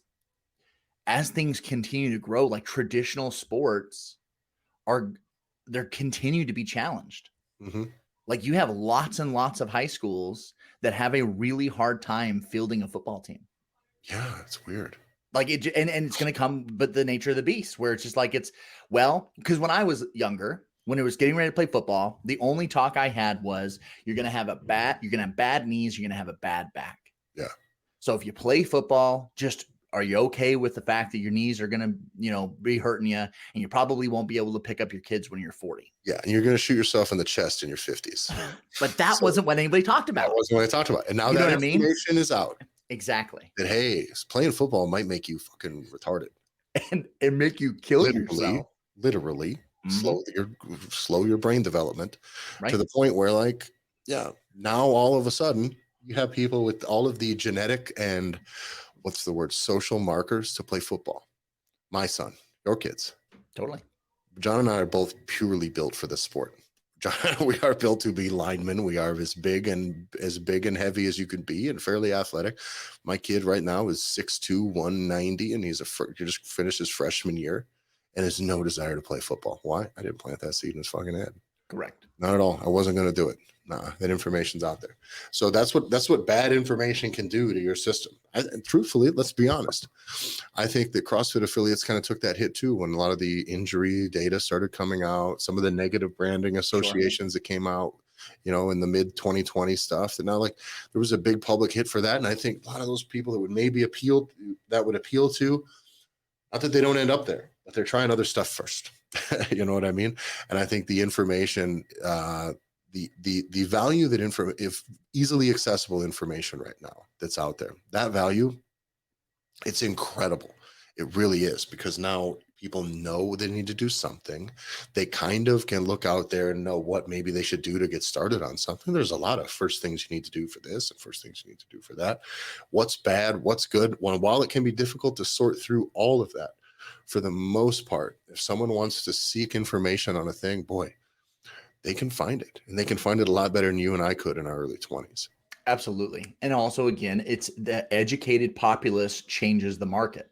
S2: as things continue to grow, like traditional sports they're continue to be challenged.
S1: Mm-hmm.
S2: Like you have lots and lots of high schools that have a really hard time fielding a football team.
S1: Yeah, it's weird.
S2: Like it, and it's going to come, but the nature of the beast, where it's just like because when I was younger, when it was getting ready to play football, the only talk I had was you're going to have bad knees, you're going to have a bad back.
S1: Yeah.
S2: So if you play football, are you okay with the fact that your knees are going to, be hurting you, and you probably won't be able to pick up your kids when you're 40?
S1: Yeah, and you're going to shoot yourself in the chest in your 50s.
S2: But that wasn't what anybody talked about.
S1: That wasn't what I talked about. And now that information is out.
S2: Exactly.
S1: That, hey, playing football might make you fucking retarded.
S2: And make you kill yourself.
S1: Literally. Mm-hmm. Slow your brain development to the point where, now all of a sudden you have people with all of the genetic and social markers to play football. My son, your kids.
S2: Totally.
S1: John and I are both purely built for this sport. John, we are built to be linemen. We are as big and heavy as you can be and fairly athletic. My kid right now is 6'2", 190, and he just finished his freshman year and has no desire to play football. Why? I didn't plant that seed in his fucking head.
S2: Correct.
S1: Not at all. I wasn't going to do it. Nah, that information's out there. So that's what bad information can do to your system. And truthfully, let's be honest. I think that CrossFit affiliates kind of took that hit too when a lot of the injury data started coming out, some of the negative branding associations that came out, in the mid 2020 stuff. And now there was a big public hit for that. And I think a lot of those people that would maybe appeal to, not that they don't end up there, but they're trying other stuff first. You know what I mean? And I think the information, the value that if easily accessible information right now that's out there, that value, it's incredible. It really is, because now people know they need to do something. They kind of can look out there and know what maybe they should do to get started on something. There's a lot of first things you need to do for this and first things you need to do for that. What's bad, what's good. While it can be difficult to sort through all of that, for the most part, if someone wants to seek information on a thing, boy, they can find it, and they can find it a lot better than you and I could in our early 20s.
S2: Absolutely. And also, again, it's the educated populace changes the market.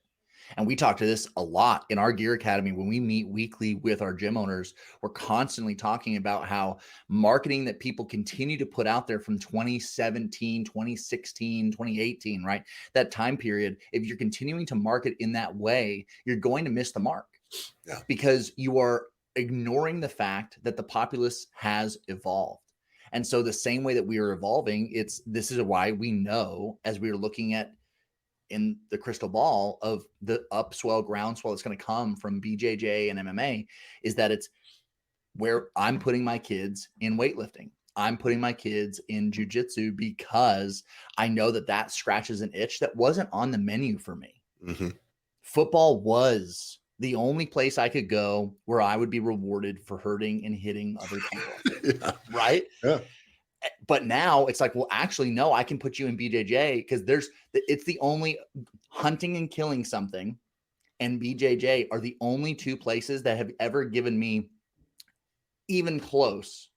S2: And we talk to this a lot in our Gear Academy. When we meet weekly with our gym owners, we're constantly talking about how marketing that people continue to put out there from 2017, 2016, 2018, right? That time period, if you're continuing to market in that way, you're going to miss the mark.
S1: Yeah.
S2: Because you are ignoring the fact that the populace has evolved. And so the same way that we are evolving, this is why we know, as we are looking at in the crystal ball of the upswell, groundswell that's going to come from BJJ and MMA, is that it's where I'm putting my kids in weightlifting. I'm putting my kids in jujitsu because I know that scratches an itch that wasn't on the menu for me.
S1: Mm-hmm.
S2: Football was the only place I could go where I would be rewarded for hurting and hitting other people.
S1: Yeah.
S2: Right.
S1: Yeah.
S2: But now it's like, well, actually, no, I can put you in BJJ because it's the only hunting and killing something and BJJ are the only two places that have ever given me even close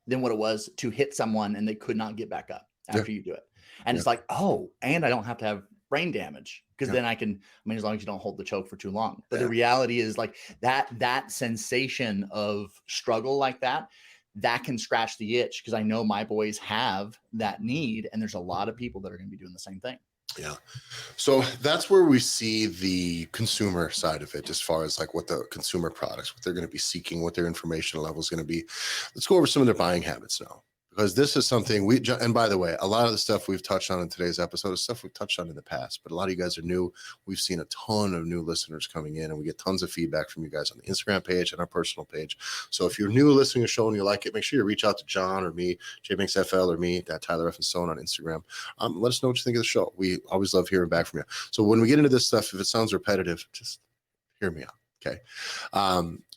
S2: than what it was to hit someone and they could not get back up after you do it. And it's like, oh, and I don't have to have brain damage because then I mean, as long as you don't hold the choke for too long. But the reality is like that sensation of struggle like that can scratch the itch because I know my boys have that need. And there's a lot of people that are going to be doing the same thing.
S1: Yeah. So that's where we see the consumer side of it, as far as like what the consumer products, what they're going to be seeking, what their information level is going to be. Let's go over some of their buying habits now, because this is something and by the way, a lot of the stuff we've touched on in today's episode is stuff we've touched on in the past, but a lot of you guys are new. We've seen a ton of new listeners coming in and we get tons of feedback from you guys on the Instagram page and our personal page. So if you're new listening to the show and you like it, make sure you reach out to John or me, JBanksFL, or me, Tyler F. and Stone on Instagram. Let us know what you think of the show. We always love hearing back from you. So when we get into this stuff, if it sounds repetitive, just hear me out. Okay.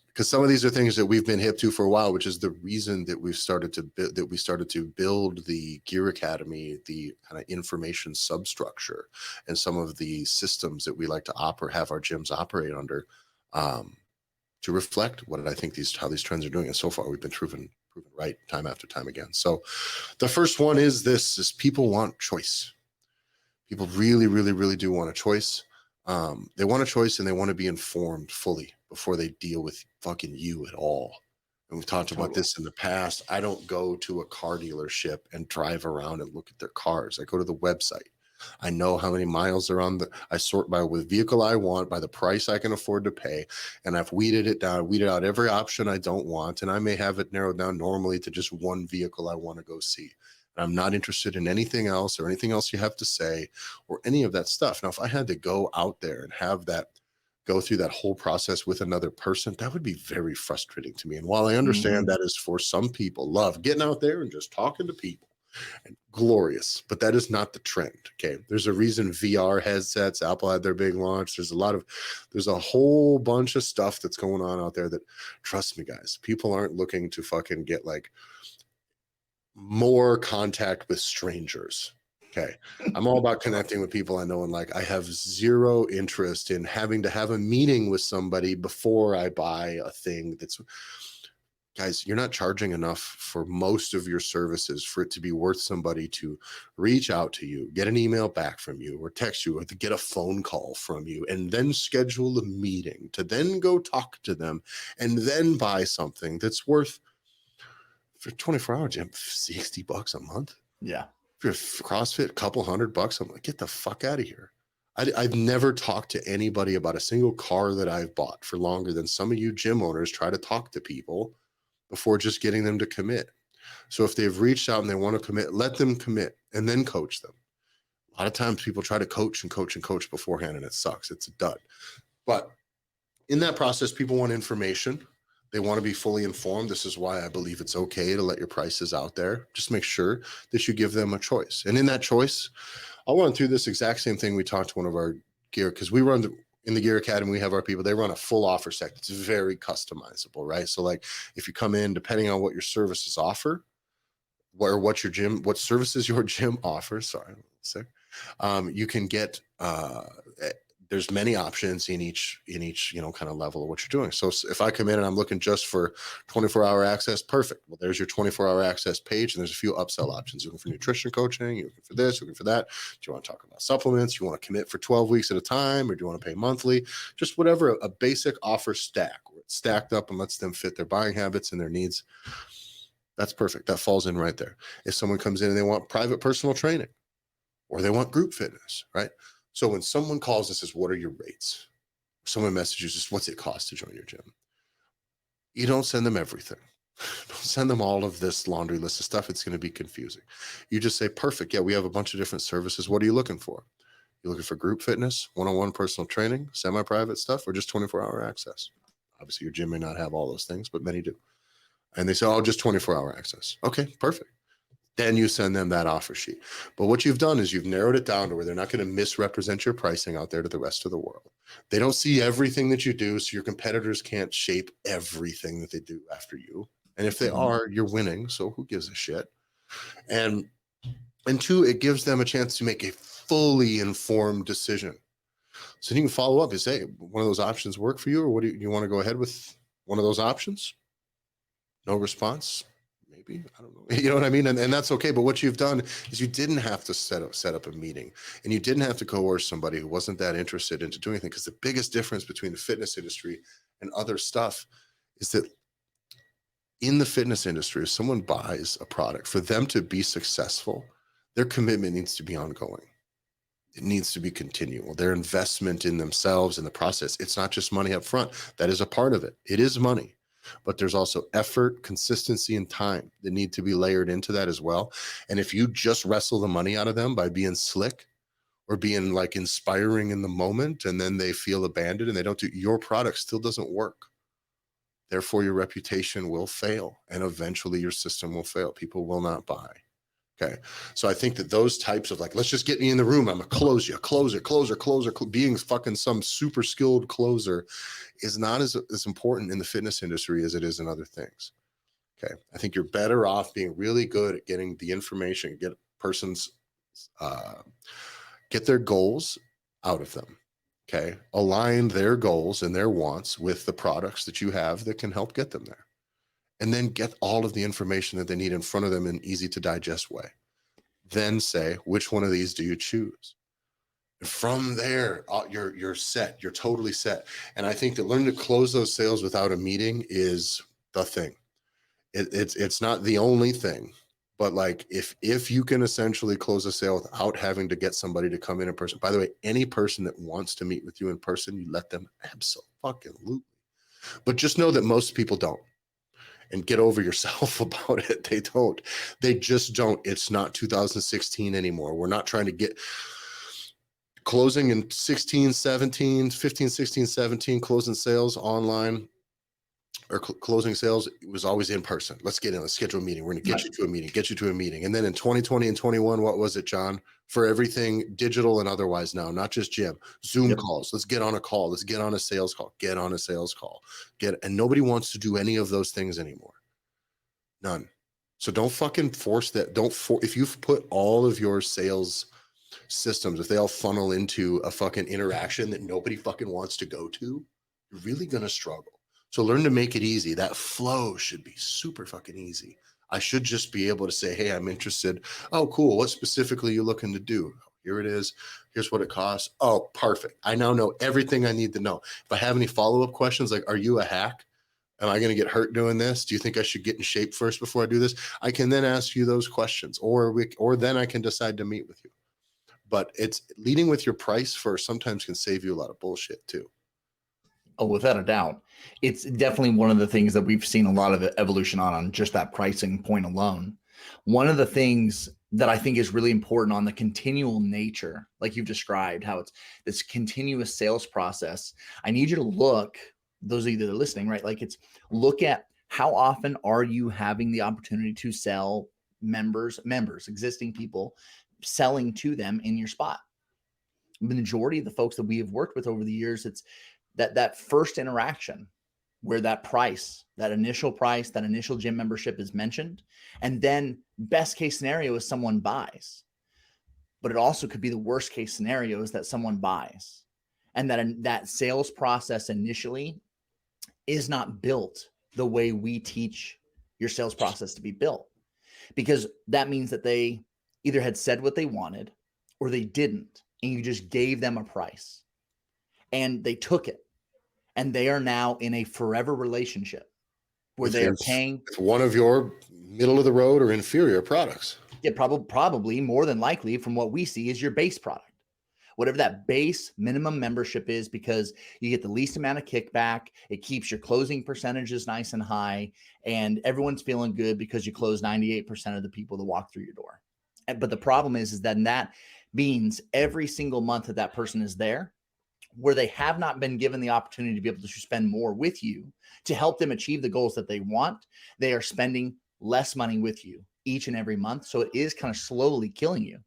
S1: Because some of these are things that we've been hip to for a while, which is the reason that we started to build the Gear Academy, the kind of information substructure, and some of the systems that we like to have our gyms operate under, to reflect what I think how these trends are doing. And so far, we've been proven right time after time again. So, the first one is people want choice. People really, really, really do want a choice. They want a choice and they want to be informed fully before they deal with fucking you at all. And we've talked about this in the past. I don't go to a car dealership and drive around and look at their cars. I go to the website. I know how many miles are on I sort by what vehicle I want, by the price I can afford to pay. And I've weeded out every option I don't want. And I may have it narrowed down normally to just one vehicle I want to go see. I'm not interested in anything else or anything else you have to say or any of that stuff. Now, if I had to go out there and go through that whole process with another person, that would be very frustrating to me. And while I understand that is for some people, love getting out there and just talking to people and glorious, but that is not the trend. Okay. There's a reason VR headsets, Apple had their big launch. There's a whole bunch of stuff that's going on out there that, trust me, guys, people aren't looking to fucking get like more contact with strangers. Okay. I'm all about connecting with people I know and like. I have zero interest in having to have a meeting with somebody before I buy a thing. Guys, you're not charging enough for most of your services for it to be worth somebody to reach out to you, get an email back from you, or text you, or to get a phone call from you, and then schedule a meeting to then go talk to them and then buy something that's worth, for 24-hour gym, $60 a month.
S2: Yeah.
S1: If you're CrossFit, a couple $100, I'm like, get the fuck out of here. I've never talked to anybody about a single car that I've bought for longer than some of you gym owners try to talk to people before just getting them to commit. So if they've reached out and they want to commit, let them commit and then coach them. A lot of times people try to coach beforehand and it sucks. It's a dud. But in that process, people want information. They want to be fully informed. This is why I believe it's okay to let your prices out there. Just make sure that you give them a choice. And in that choice, I'll run through this exact same thing we talked to one of our gear, because we run in the Gear Academy, we have our people, they run a full offer set. It's very customizable, right? So like if you come in, depending on what your services offer, what services your gym offers, you can get, there's many options in each, kind of level of what you're doing. So if I come in and I'm looking just for 24-hour access, perfect. Well, there's your 24-hour access page, and there's a few upsell options. You're looking for nutrition coaching, you're looking for this, you're looking for that. Do you want to talk about supplements? You want to commit for 12 weeks at a time, or do you want to pay monthly? Just whatever, a basic offer stack where it's stacked up and lets them fit their buying habits and their needs. That's perfect. That falls in right there. If someone comes in and they want private personal training, or they want group fitness, right? So when someone calls and says, what are your rates? Someone messages us, what's it cost to join your gym? You don't send them everything. Don't send them all of this laundry list of stuff. It's going to be confusing. You just say, perfect. Yeah, we have a bunch of different services. What are you looking for? You looking for group fitness, one-on-one personal training, semi-private stuff, or just 24-hour access? Obviously, your gym may not have all those things, but many do. And they say, oh, just 24-hour access. Okay, perfect. Then you send them that offer sheet. But what you've done is you've narrowed it down to where they're not going to misrepresent your pricing out there to the rest of the world. They don't see everything that you do, so your competitors can't shape everything that they do after you. And if they are, you're winning, so who gives a shit? And two, it gives them a chance to make a fully informed decision. So you can follow up and say, one of those options work for you, or what do you want to go ahead with one of those options? No response. Maybe, I don't know. You know what I mean? And that's okay. But what you've done is you didn't have to set up a meeting, and you didn't have to coerce somebody who wasn't that interested into doing anything. Because the biggest difference between the fitness industry and other stuff is that in the fitness industry, if someone buys a product, for them to be successful, their commitment needs to be ongoing. It needs to be continual. Their investment in themselves and the process. It's not just money up front. That is a part of it. It is money. But there's also effort, consistency, and time that need to be layered into that as well. And if you just wrestle the money out of them by being slick or being like inspiring in the moment, and then they feel abandoned and they don't do, your product still doesn't work. Therefore, your reputation will fail, and eventually your system will fail. People will not buy. Okay. So I think that those types of like, let's just get me in the room, I'm a closer, being fucking some super skilled closer is not as important in the fitness industry as it is in other things. Okay. I think you're better off being really good at getting the information, get person's, get their goals out of them. Okay. Align their goals and their wants with the products that you have that can help get them there. And then get all of the information that they need in front of them in easy to digest way. Then say, which one of these do you choose? From there, you're set. You're totally set. And I think that learning to close those sales without a meeting is the thing. It's not the only thing, but like if you can essentially close a sale without having to get somebody to come in person. By the way, any person that wants to meet with you in person, you let them absolutely. But just know that most people don't. And get over yourself about it. They don't. They just don't. It's not 2016 anymore. We're not trying to get closing in 16, 17, 15, 16, 17, closing sales online or closing sales. It was always in person. Let's get in, let's schedule a meeting. We're going to get you to a meeting. And then in 2020 and 21, what was it, John? For everything digital and otherwise now, not just gym, Zoom calls. Let's get on a call. Let's get on a sales call. Get on a sales call. And nobody wants to do any of those things anymore. None. So don't fucking force that. If you've put all of your sales systems, if they all funnel into a fucking interaction that nobody fucking wants to go to, you're really going to struggle. So learn to make it easy. That flow should be super fucking easy. I should just be able to say, hey, I'm interested. Oh, cool. What specifically are you looking to do? Here it is. Here's what it costs. Oh, perfect. I now know everything I need to know. If I have any follow-up questions, like, are you a hack? Am I going to get hurt doing this? Do you think I should get in shape first before I do this? I can then ask you those questions, or then I can decide to meet with you. But it's leading with your price first sometimes can save you a lot of bullshit too.
S2: Oh, without a doubt. It's definitely one of the things that we've seen a lot of evolution on just that pricing point alone. One of the things that I think is really important on the continual nature, like you've described, how it's this continuous sales process. I need you to look, those of you that are listening, right? Like it's look at how often are you having the opportunity to sell members, existing people, selling to them in your spot. The majority of the folks that we have worked with over the years, it's that first interaction where that initial gym membership is mentioned. And then best case scenario is someone buys, but it also could be the worst case scenario is that someone buys. And that sales process initially is not built the way we teach your sales process to be built, because that means that they either had said what they wanted or they didn't. And you just gave them a price and they took it. And they are now in a forever relationship where they are paying
S1: with one of your middle of the road or inferior products.
S2: Yeah, probably more than likely from what we see is your base product, whatever that base minimum membership is, because you get the least amount of kickback. It keeps your closing percentages nice and high, and everyone's feeling good because you close 98% of the people that walk through your door. But the problem is that means every single month that person is there, where they have not been given the opportunity to be able to spend more with you to help them achieve the goals that they want, they are spending less money with you each and every month. So it is kind of slowly killing you.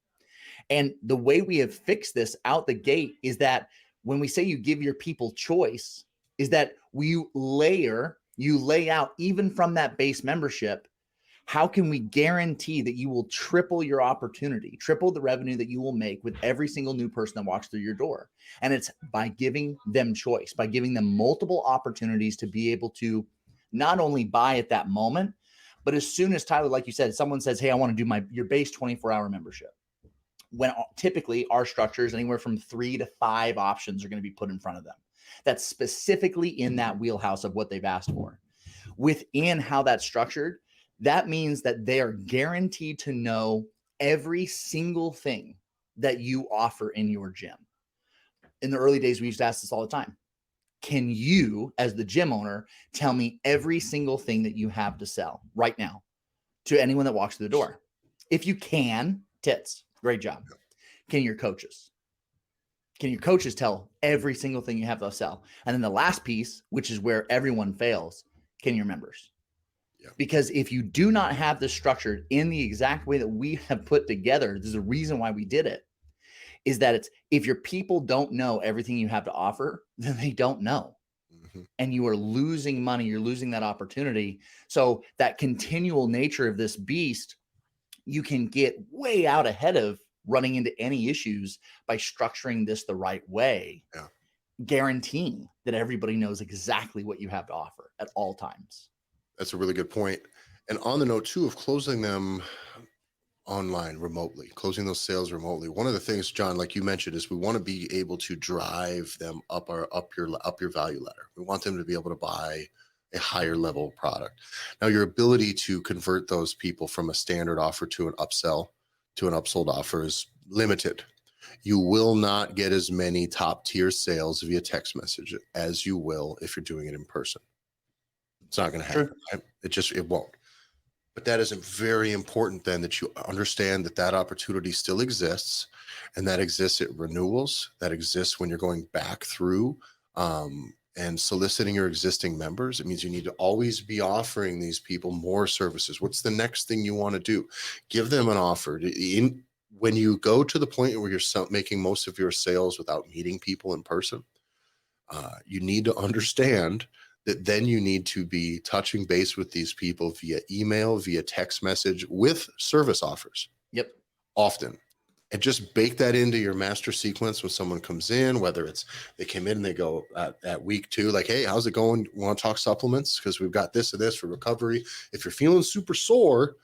S2: And the way we have fixed this out the gate is that when we say you give your people choice, is that you lay out even from that base membership, how can we guarantee that you will triple your opportunity, triple the revenue that you will make with every single new person that walks through your door? And it's by giving them choice, by giving them multiple opportunities to be able to not only buy at that moment, but as soon as, Tyler, like you said, someone says, hey, I want to do your base 24-hour membership. When typically our structures, anywhere from 3 to 5 options are going to be put in front of them. That's specifically in that wheelhouse of what they've asked for. Within how that's structured, that means that they are guaranteed to know every single thing that you offer in your gym. In the early days, we used to ask this all the time. Can you, as the gym owner, tell me every single thing that you have to sell right now to anyone that walks through the door? If you can, tits, great job. Can your coaches tell every single thing you have to sell? And then the last piece, which is where everyone fails, can your members? Yeah. Because if you do not have this structured in the exact way that we have put together, there's a reason why we did it, is that it's, if your people don't know everything you have to offer, then they don't know. And you are losing money. You're losing that opportunity. So that continual nature of this beast, you can get way out ahead of running into any issues by structuring this the right way, guaranteeing that everybody knows exactly what you have to offer at all times.
S1: That's a really good point. And on the note too of closing them online remotely, closing those sales remotely. One of the things, John, like you mentioned, is we want to be able to drive them up your value ladder. We want them to be able to buy a higher level product. Now, your ability to convert those people from a standard offer to an upsell to an upsold offer is limited. You will not get as many top tier sales via text message as you will if you're doing it in person. It's not going to happen. Right? It won't. But that is very important then, that you understand that that opportunity still exists, and that exists at renewals, that exists when you're going back through and soliciting your existing members. It means you need to always be offering these people more services. What's the next thing you want to do? Give them an offer. When you go to the point where you're making most of your sales without meeting people in person, you need to understand that then you need to be touching base with these people via email, via text message, with service offers.
S2: Yep.
S1: Often. And just bake that into your master sequence when someone comes in, whether it's they came in and they go at week 2, like, hey, how's it going? Want to talk supplements? Because we've got this and this for recovery. If you're feeling super sore,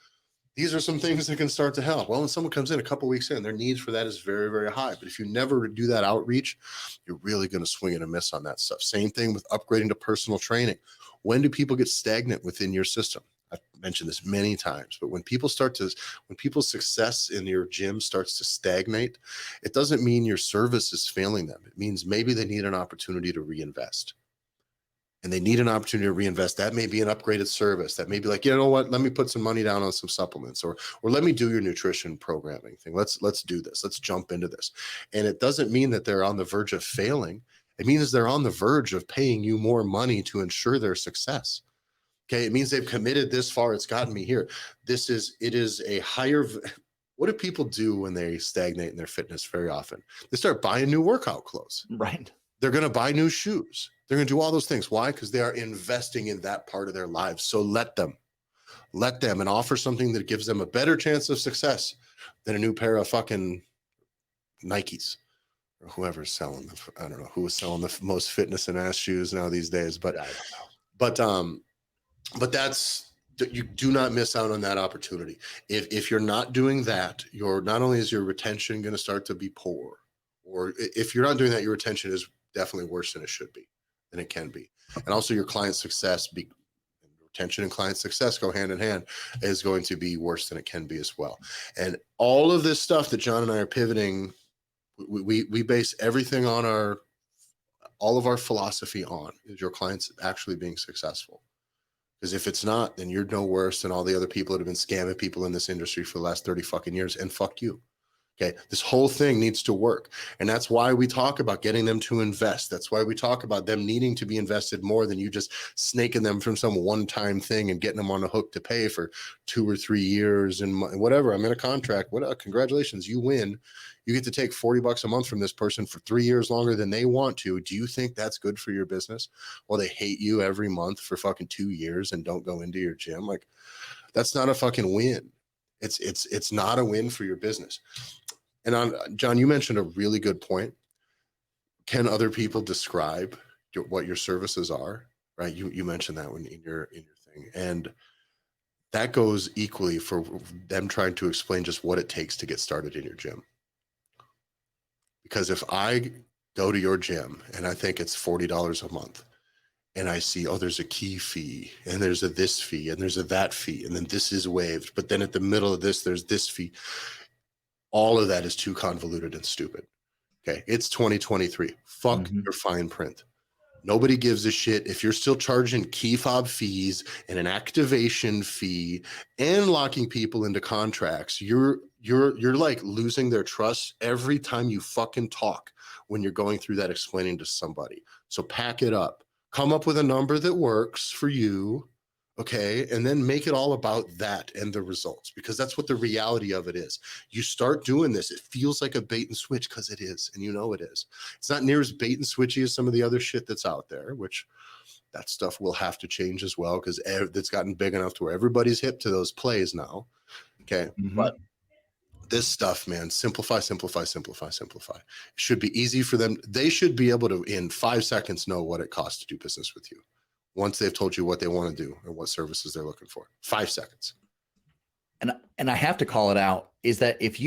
S1: these are some things that can start to help. Well, when someone comes in a couple weeks in, their needs for that is very, very high. But if you never do that outreach, you're really going to swing and a miss on that stuff. Same thing with upgrading to personal training. When do people get stagnant within your system? I've mentioned this many times, but when people's success in your gym starts to stagnate, it doesn't mean your service is failing them. It means maybe they need an opportunity to reinvest. And they need an opportunity to reinvest. That may be an upgraded service. That may be like, you know what, let me put some money down on some supplements, or let me do your nutrition programming thing. Let's do this. Let's jump into this. And it doesn't mean that they're on the verge of failing. It means they're on the verge of paying you more money to ensure their success. Okay. It means they've committed this far. It's gotten me here. It is a higher. What do people do when they stagnate in their fitness? Very often they start buying new workout clothes.
S2: Right.
S1: They're going to buy new shoes. They're going to do all those things. Why? Because they are investing in that part of their lives. So let them and offer something that gives them a better chance of success than a new pair of fucking Nikes or whoever's selling them. I don't know who is selling the most fitness and ass shoes now these days, but that's, you do not miss out on that opportunity. If you're not doing that, not only is your retention going to start to be poor, or if you're not doing that, your retention is definitely worse than it should be, than it can be. And also your client success, retention and client success go hand in hand, is going to be worse than it can be as well. And all of this stuff that John and I are pivoting, we base everything on all of our philosophy on is your clients actually being successful. Because if it's not, then you're no worse than all the other people that have been scamming people in this industry for the last 30 fucking years, and fuck you. Okay. This whole thing needs to work. And that's why we talk about getting them to invest. That's why we talk about them needing to be invested more than you just snaking them from some one-time thing and getting them on a hook to pay for 2 or 3 years and whatever. I'm in a contract. What? Congratulations. You win. You get to take $40 a month from this person for 3 years longer than they want to. Do you think that's good for your business? Well, they hate you every month for fucking 2 years and don't go into your gym. Like, that's not a fucking win. It's not a win for your business. And John, you mentioned a really good point. Can other people describe what your services are? Right? You mentioned that when in your thing, and that goes equally for them trying to explain just what it takes to get started in your gym. Because if I go to your gym and I think it's $40 a month, and I see, oh, there's a key fee, and there's a this fee, and there's a that fee, and then this is waived, but then at the middle of this, there's this fee. All of that is too convoluted and stupid. Okay. It's 2023. Fuck your fine print. Nobody gives a shit if you're still charging key fob fees and an activation fee and locking people into contracts. You're like losing their trust every time you fucking talk when you're going through that explaining to somebody. So pack it up. Come up with a number that works for you. Okay. And then make it all about that and the results, because that's what the reality of it is. You start doing this, it feels like a bait and switch, because it is. And you know it is. It's not near as bait and switchy as some of the other shit that's out there, which that stuff will have to change as well, because it's gotten big enough to where everybody's hip to those plays now. Okay. But this stuff, man, simplify, simplify, simplify, simplify. It should be easy for them. They should be able to, in 5 seconds, know what it costs to do business with you, once they've told you what they want to do and what services they're looking for. 5 seconds.
S2: And I have to call it out, is that if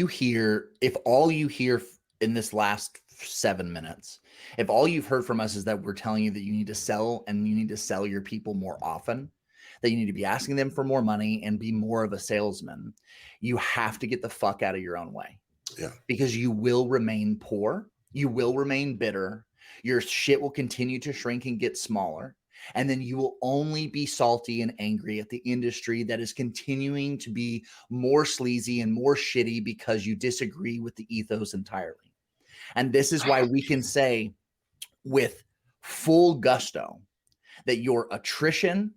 S2: all you hear in this last 7 minutes, if all you've heard from us is that we're telling you that you need to sell, and you need to sell your people more often, that you need to be asking them for more money and be more of a salesman, you have to get the fuck out of your own way.
S1: Yeah.
S2: Because you will remain poor. You will remain bitter. Your shit will continue to shrink and get smaller. And then you will only be salty and angry at the industry that is continuing to be more sleazy and more shitty because you disagree with the ethos entirely. And this is why we can say with full gusto that your attrition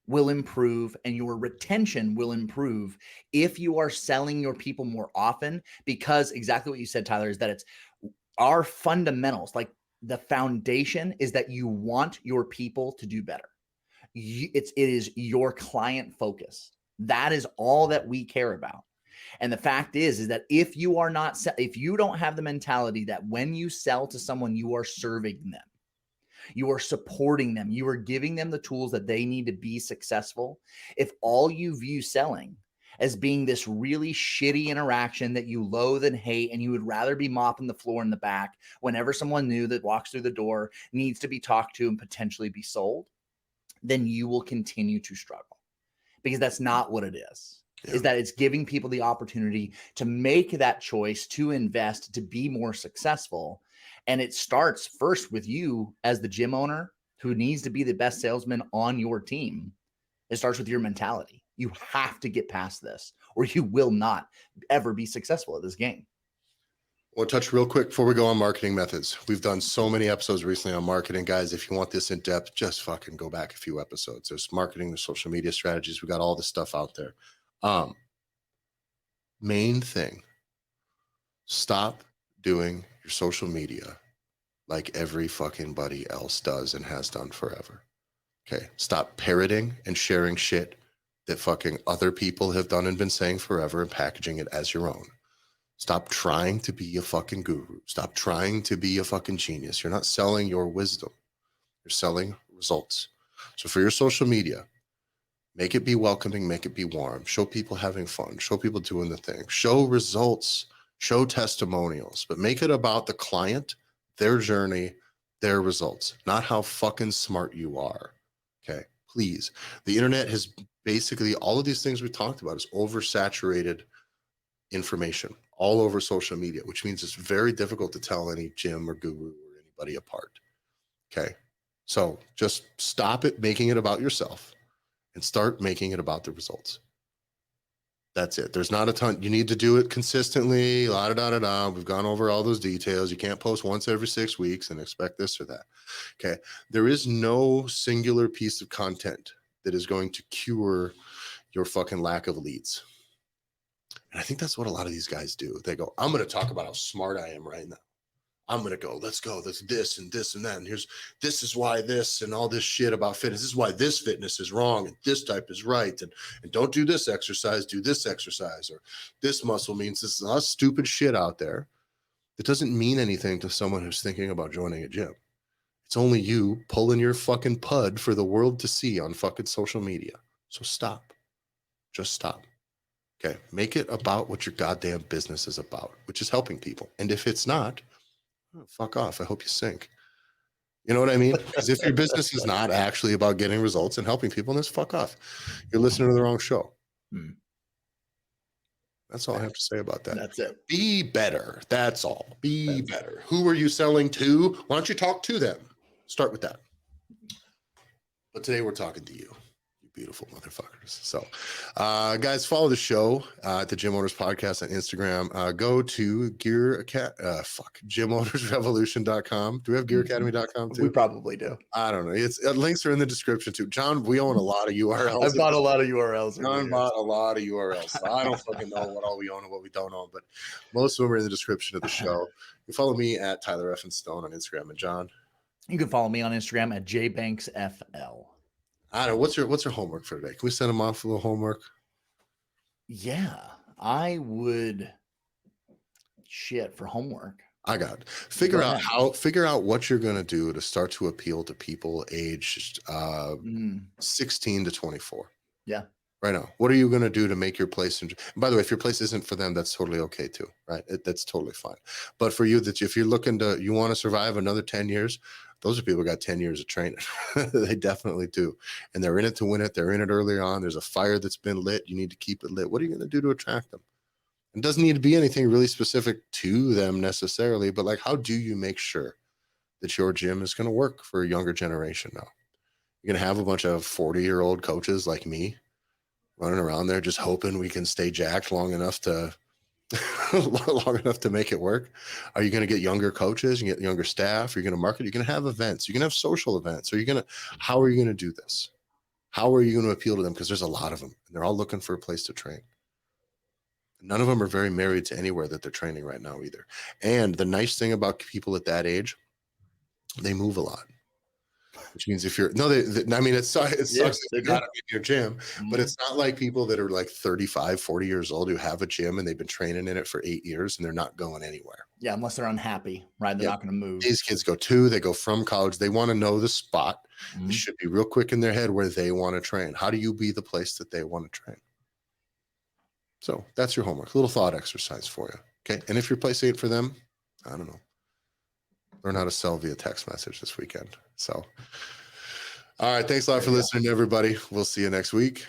S2: will improve and your retention will improve if you are selling your people more often, because exactly what you said, Tyler, is that it's our fundamentals. Like, the foundation is that you want your people to do better. It is your client focus. That is all that we care about. And the fact is that if you don't have the mentality that when you sell to someone, you are serving them, you are supporting them, you are giving them the tools that they need to be successful. If all you view selling as being this really shitty interaction that you loathe and hate, and you would rather be mopping the floor in the back whenever someone new that walks through the door needs to be talked to and potentially be sold, then you will continue to struggle, because that's not what it is. Yeah. Is that it's giving people the opportunity to make that choice, to invest, to be more successful. And it starts first with you as the gym owner who needs to be the best salesman on your team. It starts with your mentality. You have to get past this, or you will not ever be successful at this game.
S1: We'll touch real quick before we go on marketing methods. We've done so many episodes recently on marketing, guys. If you want this in depth, just fucking go back a few episodes. There's marketing, there's social media strategies. We got all this stuff out there. Main thing, stop doing your social media like every fucking buddy else does and has done forever. Okay. Stop parroting and sharing shit that fucking other people have done and been saying forever and packaging it as your own. Stop trying to be a fucking guru. Stop trying to be a fucking genius. You're not selling your wisdom. You're selling results. So for your social media, make it be welcoming, make it be warm. Show people having fun. Show people doing the thing. Show results. Show testimonials. But make it about the client, their journey, their results, not how fucking smart you are. Okay, please. The internet has basically, all of these things we talked about is oversaturated information all over social media, which means it's very difficult to tell any gym or guru or anybody apart. Okay, so just stop it making it about yourself and start making it about the results. That's it. There's not a ton. You need to do it consistently. La da da da da. We've gone over all those details. You can't post once every 6 weeks and expect this or that. Okay. There is no singular piece of content that is going to cure your fucking lack of leads. And I think that's what a lot of these guys do. They go, I'm going to talk about how smart I am right now. I'm going to go, let's go. That's this and this and that. And this is why this and all this shit about fitness. This is why this fitness is wrong and this type is right. And don't do this exercise, do this exercise. Or this muscle means this is all stupid shit out there that doesn't mean anything to someone who's thinking about joining a gym. It's only you pulling your fucking pud for the world to see on fucking social media. So stop. Just stop. Okay. Make it about what your goddamn business is about, which is helping people. And if it's not, oh, fuck off. I hope you sink. You know what I mean? Because if your business is not actually about getting results and helping people, then fuck off. You're listening to the wrong show. That's all I have to say about that.
S2: That's it.
S1: Be better. That's all. Be better. Who are you selling to? Why don't you talk to them? Start with that. But today we're talking to you. Beautiful motherfuckers. So, guys, follow the show at the Gym Owners Podcast on Instagram. Go to gymownersrevolution.com. Do we have gearacademy.com too?
S2: We probably do.
S1: I don't know. It's links are in the description too. John, we own a lot of URLs.
S2: I bought a lot of URLs.
S1: John bought a lot of URLs. So I don't fucking know what all we own and what we don't own, but most of them are in the description of the show. You follow me at Tyler F. and Stone on Instagram, and John.
S2: You can follow me on Instagram at jbanksfl.
S1: I don't know. What's your homework for today? Can we send them off a little homework?
S2: Yeah, I would. Shit for homework.
S1: I got it. Figure out what you're going to do to start to appeal to people aged 16 to 24.
S2: Yeah.
S1: Right now. What are you going to do to make your place? And by the way, if your place isn't for them, that's totally okay too. Right. That's totally fine. But for you, that if you're looking you want to survive another 10 years, those are people who got 10 years of training. They definitely do. And they're in it to win it. They're in it early on. There's a fire that's been lit. You need to keep it lit. What are you going to do to attract them? It doesn't need to be anything really specific to them necessarily, but like, how do you make sure that your gym is going to work for a younger generation now? You're going to have a bunch of 40-year-old coaches like me running around there just hoping we can stay jacked long enough to make it work. Are you going to get younger coaches and get younger staff? Are you going to market? You're going to have events. You're going to have social events. How are you going to do this? How are you going to appeal to them? Because there's a lot of them and they're all looking for a place to train. None of them are very married to anywhere that they're training right now either. And the nice thing about people at that age, they move a lot. Which means if you're it sucks if you got them in your gym, but it's not like people that are like 35, 40 years old who have a gym and they've been training in it for 8 years and they're not going anywhere.
S2: Yeah, unless they're unhappy, right? They're not going to move.
S1: These kids they go from college. They want to know the spot. It should be real quick in their head where they want to train. How do you be the place that they want to train? So that's your homework, a little thought exercise for you. Okay. And if your place ain't for them, I don't know. Learn how to sell via text message this weekend. So, all right. Thanks a lot for listening, everybody. We'll see you next week.